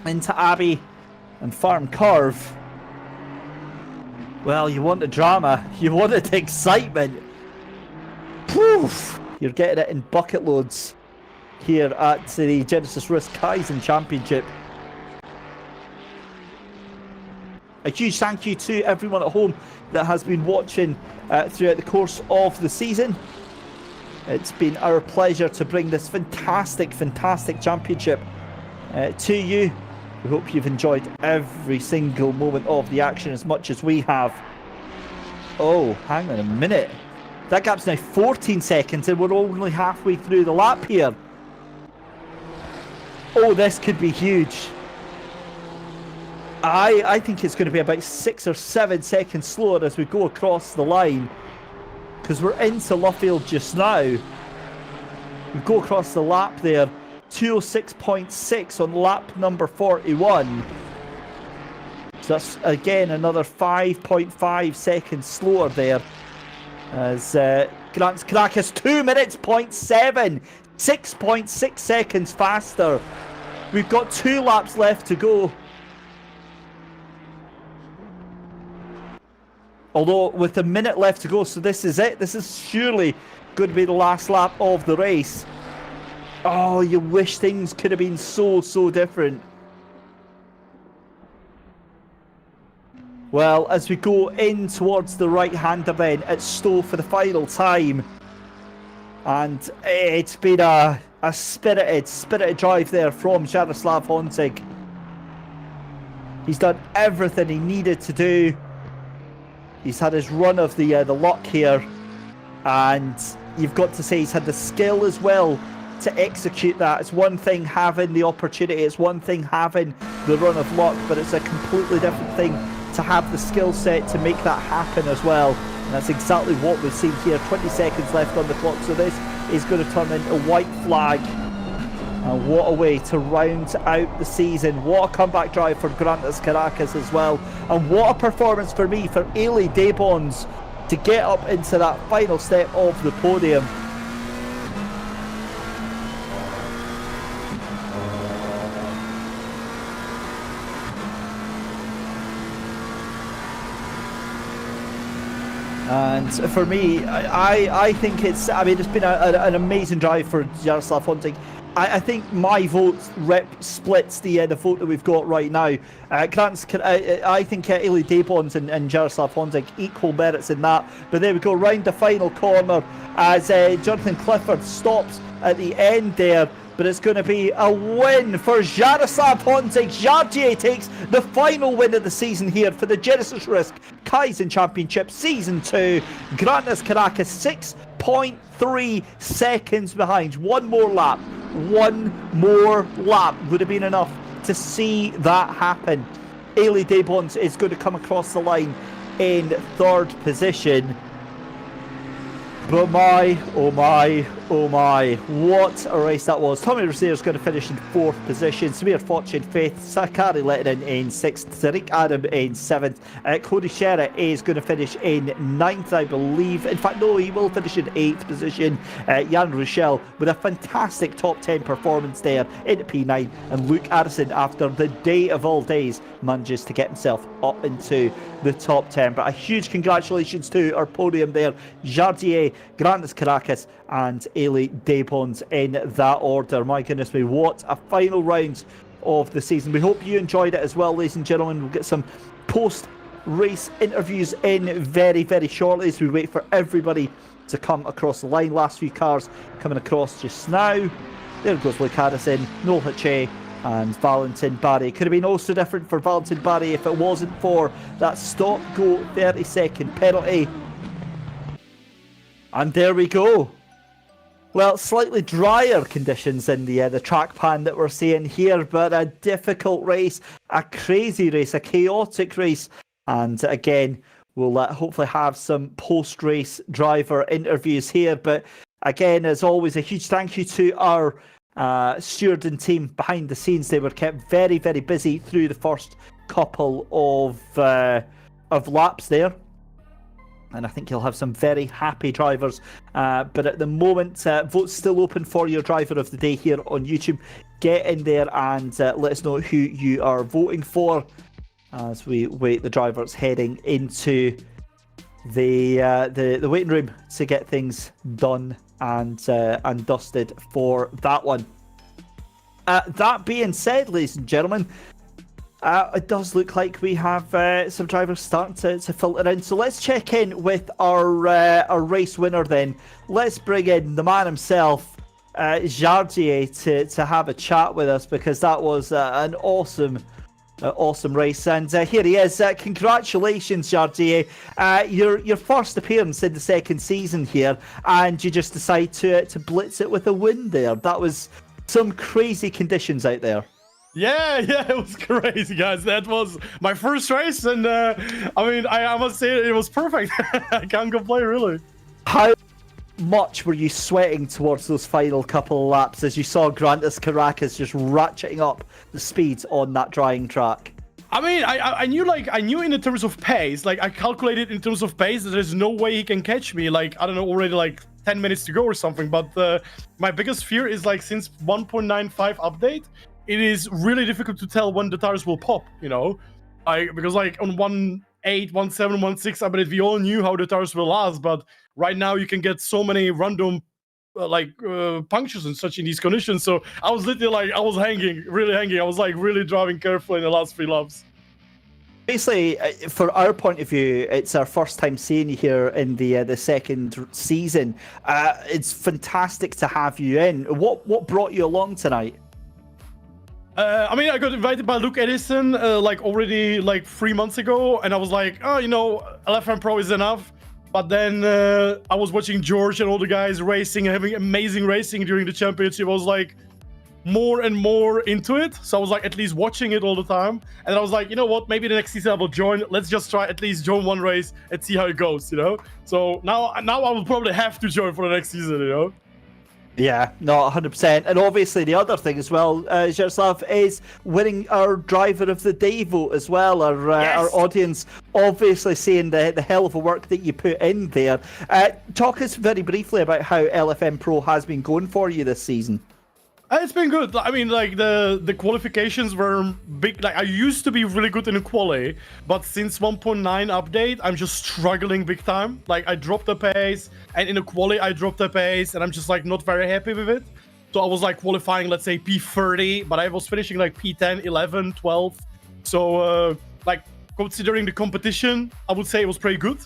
into Abbey and Farm Curve. Well, you want the drama, you wanted the excitement. Poof! You're getting it in bucket loads here at the Genisus Risk Kaizen Championship. A huge thank you to everyone at home that has been watching throughout the course of the season. It's been our pleasure to bring this fantastic, fantastic championship to you. We hope you've enjoyed every single moment of the action as much as we have. Oh, hang on a minute. That gap's now 14 seconds and we're only halfway through the lap here. Oh, this could be huge. I think it's going to be about 6 or 7 seconds slower as we go across the line, because we're into Luffield just now. We go across the lap there, 2:06.6 on lap number 41. So that's again another 5.5 seconds slower there. As Grantis Caracas 2 minutes 0.7, 6.6 seconds faster. We've got 2 laps left to go. Although with a minute left to go, so this is it. This is surely going to be the last lap of the race. Oh, you wish things could have been so different. Well, as we go in towards the right-hander then, it's Stowe for the final time. And it's been a spirited drive there from Jaroslav Honzig. He's done everything he needed to do. He's had his run of the luck here. And you've got to say he's had the skill as well to execute that. It's one thing having the opportunity, it's one thing having the run of luck, but it's a completely different thing to have the skill set to make that happen as well. And that's exactly what we've seen here. 20 seconds left on the clock, so this is going to turn into a white flag. And what a way to round out the season. What a comeback drive for Grantas Caracas as well. And what a performance for me, for Ailey Daybons, to get up into that final step of the podium. And for me, I think it's, I mean, it's been an amazing drive for Jaroslav Honzig. I think my vote splits the vote that we've got right now. I think Ailey Daybons and Jaroslav Honzig equal merits in that. But there we go, round the final corner as Jonathan Clifford stops at the end there. But it's going to be a win for Jaroslav Honzig. Jardier takes the final win of the season here for the Genisus Risk Kaizen Championship Season 2. Grantas Caracas 6.3 seconds behind. One more lap would have been enough to see that happen. Ailey Daybons is going to come across the line in third position. But oh my, what a race that was. Tommy Rozier is going to finish in fourth position. Samir Fortune fifth. Sakari Lettinen in sixth. Tariq Adam in seventh. Cody Shera is going to finish in ninth, I believe. In fact, no, he will finish in eighth position. Jan Rochelle with a fantastic top 10 performance there into P9. And Luke Addison, after the day of all days, manages to get himself up into the top 10. But a huge congratulations to our podium there. Jardier, Grantas Caracas and Ailey Daybons in that order. My goodness me, what a final round of the season. We hope you enjoyed it as well, ladies and gentlemen. We'll get some post-race interviews in very, very shortly as we wait for everybody to come across the line. Last few cars coming across just now. There goes Luke Addison, Noel Hache and Valentin Barry. Could have been also different for Valentin Barry if it wasn't for that stop-go 30-second penalty. And there we go. Well, slightly drier conditions in the track pan that we're seeing here, but a difficult race, a crazy race, a chaotic race. And again, we'll hopefully have some post-race driver interviews here. But again, as always, a huge thank you to our stewarding team behind the scenes. They were kept very, very busy through the first couple of laps there. And I think you'll have some very happy drivers. But at the moment, vote's still open for your driver of the day here on YouTube. Get in there and let us know who you are voting for as we wait the drivers heading into the waiting room to get things done and dusted for that one. That being said, ladies and gentlemen, it does look like we have some drivers starting to filter in. So let's check in with our race winner then. Let's bring in the man himself, Jardier, to have a chat with us, because that was an awesome race. And here he is. Congratulations, Jardier. Your first appearance in the second season here, and you just decide to blitz it with a win there. That was some crazy conditions out there. Yeah, it was crazy, guys. That was my first race, and I must say it was perfect. I can't complain, really. How much were you sweating towards those final couple of laps as you saw Grantas Caracas just ratcheting up the speed on that drying track? I mean, I knew in the terms of pace, like I calculated in terms of pace that there's no way he can catch me. Like, I don't know, already like 10 minutes to go or something. But my biggest fear is, like, since 1.95 update, it is really difficult to tell when the tires will pop, you know? Because like on 1.8, 1.7, 1.6, I believe we all knew how the tires will last, but right now you can get so many random punctures and such in these conditions. So I was literally like, I was really hanging. I was like really driving carefully in the last 3 laps. Basically, for our point of view, it's our first time seeing you here in the second season. It's fantastic to have you in. What brought you along tonight? I mean, I got invited by Luke Edison already 3 months ago, and I was like, oh, LFM Pro is enough. But then I was watching George and all the guys racing, having amazing racing during the championship. I was like more and more into it. So I was like at least watching it all the time. And I was like, you know what? Maybe the next season I will join. Let's just try at least join one race and see how it goes, So now I will probably have to join for the next season, Yeah, no, 100%. And obviously the other thing as well, Jaroslav, is winning our Driver of the Day vote as well. Our audience obviously seeing the hell of a work that you put in there. Talk us very briefly about how LFM Pro has been going for you this season. It's been good. I mean, the qualifications were big. I used to be really good in a quali, but since 1.9 update, I'm just struggling big time. I dropped the pace, and in a quali, I dropped the pace, and I'm just not very happy with it. So I was qualifying, let's say P30, but I was finishing P10, 11, 12. So considering the competition, I would say it was pretty good.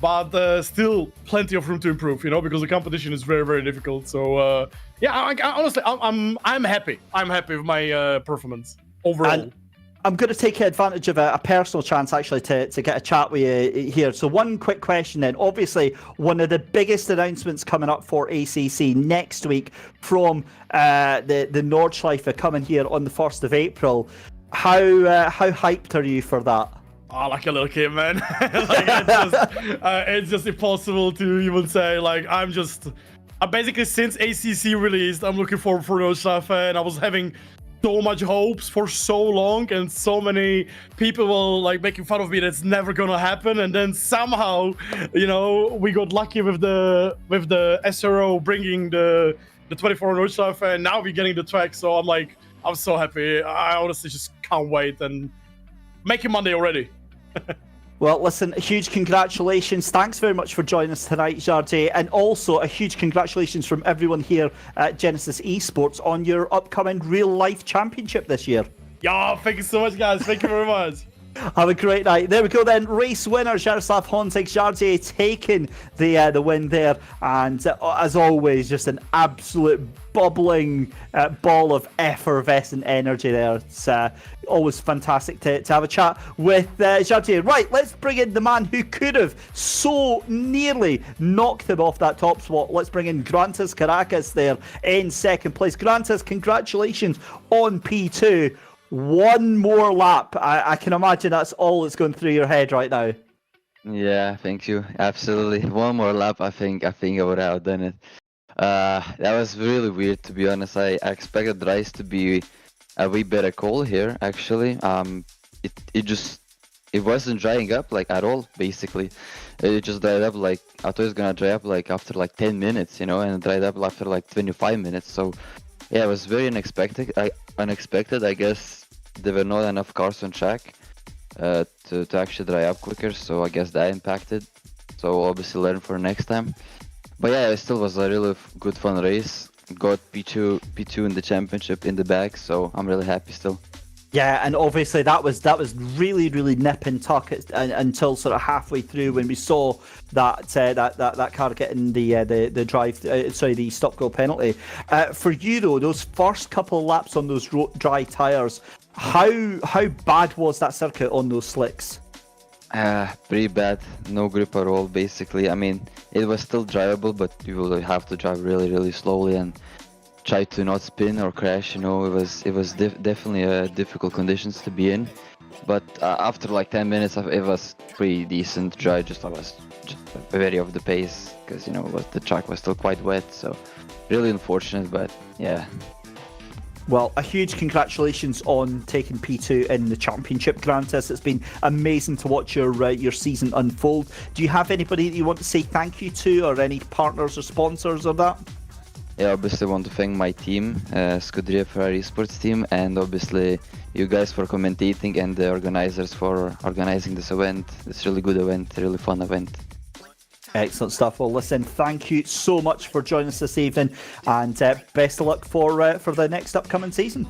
But still plenty of room to improve, because the competition is very, very difficult. So I honestly, I'm happy. I'm happy with my performance overall. And I'm going to take advantage of a personal chance actually to get a chat with you here. So one quick question then. Obviously, one of the biggest announcements coming up for ACC next week from the Nordschleife coming here on the 1st of April. How hyped are you for that? Oh, like a little kid, man. It's just impossible to even say. I basically, since ACC released, I'm looking forward for Nordschleife, and I was having so much hopes for so long, and so many people were making fun of me that's never gonna happen. And then somehow, we got lucky with the SRO bringing the 24 Nordschleife, and now we're getting the track. So I'm so happy. I honestly just can't wait, and making Monday already. Well, listen, a huge congratulations. Thanks very much for joining us tonight, Jardy. And also a huge congratulations from everyone here at Genisus Esports on your upcoming real-life championship this year. Yeah, thank you so much, guys. Thank you very much. Have a great night. There we go then. Race winner, Jaroslav Honzik, Jardy taking the win there. And as always, just an absolute bubbling ball of effervescent energy there. It's always fantastic to have a chat with Jardy. Right, let's bring in the man who could have so nearly knocked him off that top spot. Let's bring in Grantas Caracas there in second place. Grantas, congratulations on P2. One more lap. I can imagine that's all that's going through your head right now. Yeah, thank you. Absolutely. One more lap, I think I would have done it. That was really weird, to be honest. I expected the race to be a way better call here, actually. It wasn't drying up at all, basically. It just dried up I thought it was gonna dry up after 10 minutes, and it dried up after 25 minutes. So yeah, it was very unexpected. I guess there were not enough cars on track to actually dry up quicker, so I guess that impacted. So obviously learn for next time. But yeah, it still was a really good fun race. Got P2 in the championship in the bag, so I'm really happy still. Yeah, and obviously that was really, really nip and tuck until sort of halfway through when we saw that car getting the stop go penalty. For you though, those first couple of laps on those dry tyres, how bad was that circuit on those slicks? Pretty bad. No grip at all, basically. I mean, it was still drivable, but you will have to drive really, really slowly and try to not spin or crash. It was definitely difficult conditions to be in. But after 10 minutes, it was pretty decent dry. I was just very off the pace because the track was still quite wet. So really unfortunate, but yeah. Well, a huge congratulations on taking P2 in the championship, Grantas. It's been amazing to watch your season unfold. Do you have anybody that you want to say thank you to, or any partners or sponsors of that? Yeah, obviously want to thank my team, Scuderia Ferrari Esports team, and obviously you guys for commentating and the organizers for organizing this event. It's a really good event, really fun event. Excellent stuff. Well, listen, thank you so much for joining us this evening, and best of luck for the next upcoming season.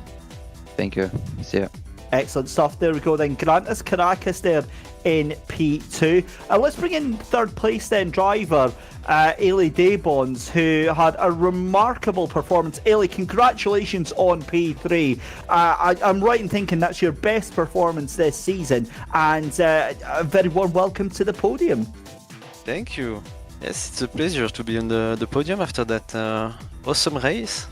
Thank you. See ya. Excellent stuff. There we go then. Grantis Caracas there in P2. Let's bring in third place then, driver Ailey Daybons, who had a remarkable performance. Ailey, congratulations on P3. I'm right in thinking that's your best performance this season, and a very warm welcome to the podium. Thank you. Yes, it's a pleasure to be on the podium after that awesome race.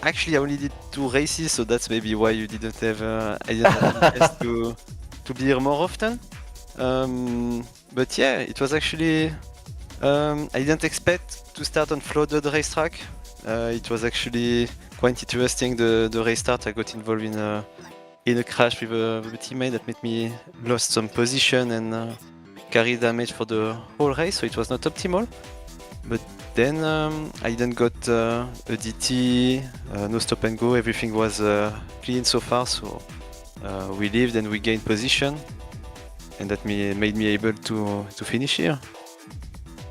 Actually, I only did 2 races, so that's maybe why you didn't have I didn't have a chance to be here more often. But yeah, it was actually I didn't expect to start on flooded racetrack. It was actually quite interesting. The restart, I got involved in a crash with a teammate that made me lost some position and carry damage for the whole race, so it was not optimal. But then I then got a DT, no stop and go, everything was clean so far, so we lived and we gained position, and that made me able to finish here.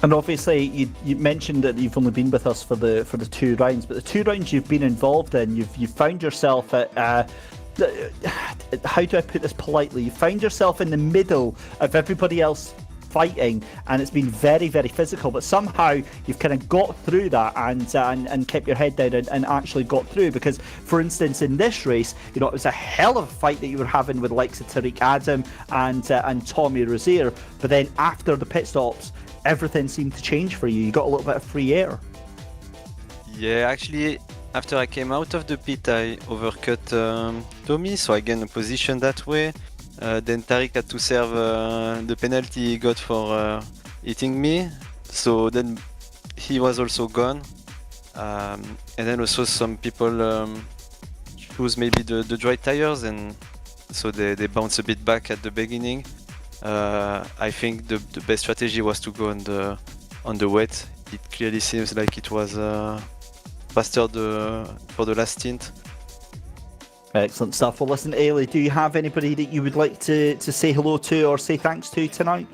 And obviously, you mentioned that you've only been with us for the 2 rounds, but the 2 rounds you've been involved in, you've found yourself at how do I put this politely? You found yourself in the middle of everybody else fighting, and it's been very, very physical, but somehow you've kind of got through that and kept your head down and actually got through. Because, for instance, in this race, it was a hell of a fight that you were having with the likes of Tariq Adam and Tommy Rozier, but then after the pit stops, everything seemed to change for you. You got a little bit of free air. Yeah, actually, after I came out of the pit, I overcut Tommy, so I gained a position that way. Then Tariq had to serve the penalty he got for hitting me, so then he was also gone. And then also some people choose maybe the dry tires, and so they bounce a bit back at the beginning. I think the best strategy was to go on the wet. It clearly seems like it was faster for the last stint. Excellent stuff. Well, listen, Ailey, do you have anybody that you would like to say hello to or say thanks to tonight?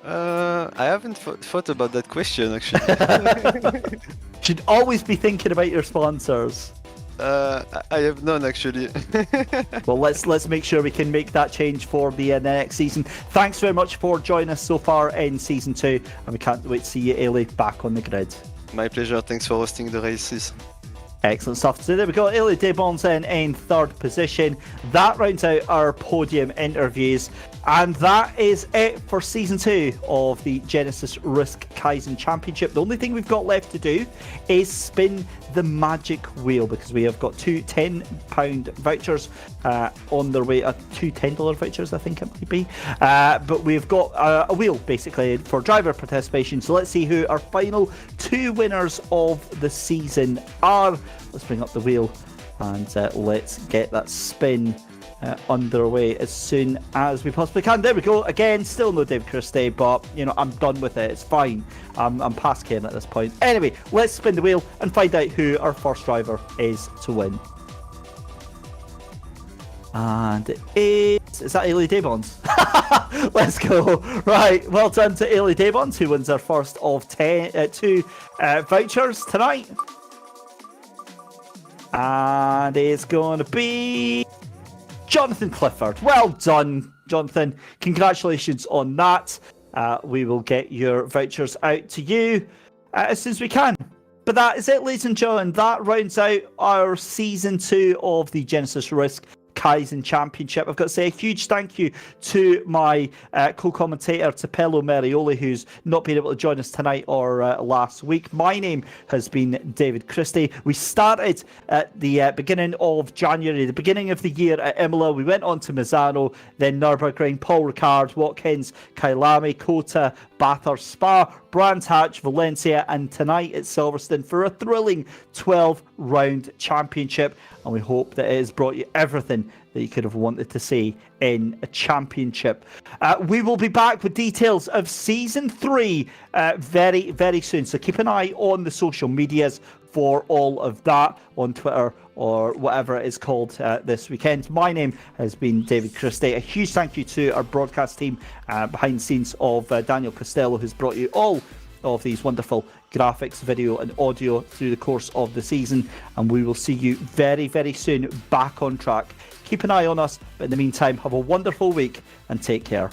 I haven't thought about that question, actually. Should always be thinking about your sponsors. I have none, actually. Well, let's make sure we can make that change for the next season. Thanks very much for joining us so far in Season 2, and we can't wait to see you, Ailey, back on the grid. My pleasure. Thanks for hosting the races. Excellent stuff. So there we go. Ailey Daybons in third position. That rounds out our podium interviews. And that is it for Season 2 of the Genisus Risk Kaizen Championship. The only thing we've got left to do is spin the magic wheel, because we have got 2 £10 vouchers on their way. 2 $10 vouchers, I think it might be. But we've got a wheel, basically, for driver participation. So let's see who our final 2 winners of the season are. Let's bring up the wheel and let's get that spin underway as soon as we possibly can. There we go. Again, still no David Christie, but I'm done with it. It's fine. I'm past caring at this point. Anyway, let's spin the wheel and find out who our first driver is to win. And it is that Ailey Daybons? Let's go. Right, well done to Ailey Daybons, who wins our first of 2 vouchers tonight. And it's going to be Jonathan Clifford. Well done, Jonathan. Congratulations on that. We will get your vouchers out to you as soon as we can. But that is it, ladies and gentlemen. That rounds out our Season 2 of the Genisus Risk Kaizen Championship. I've got to say a huge thank you to my co-commentator Tapelo Merioli, who's not been able to join us tonight or last week. My name has been David Christie. We started at the beginning of January, the beginning of the year at Imola. We went on to Misano, then Nürburgring, Paul Ricard, Watkins, Kailami, Kota, Bathurst, Spa, Brands Hatch, Valencia, and tonight at Silverstone for a thrilling 12-round championship. And we hope that it has brought you everything that you could have wanted to see in a championship. We will be back with details of Season 3 very, very soon. So keep an eye on the social medias for all of that, on Twitter or whatever it is called this weekend. My name has been David Christie. A huge thank you to our broadcast team behind the scenes of Daniel Costello, who's brought you all of these wonderful graphics, video and audio through the course of the season, and we will see you very, very soon back on track. Keep an eye on us, but in the meantime, have a wonderful week and take care.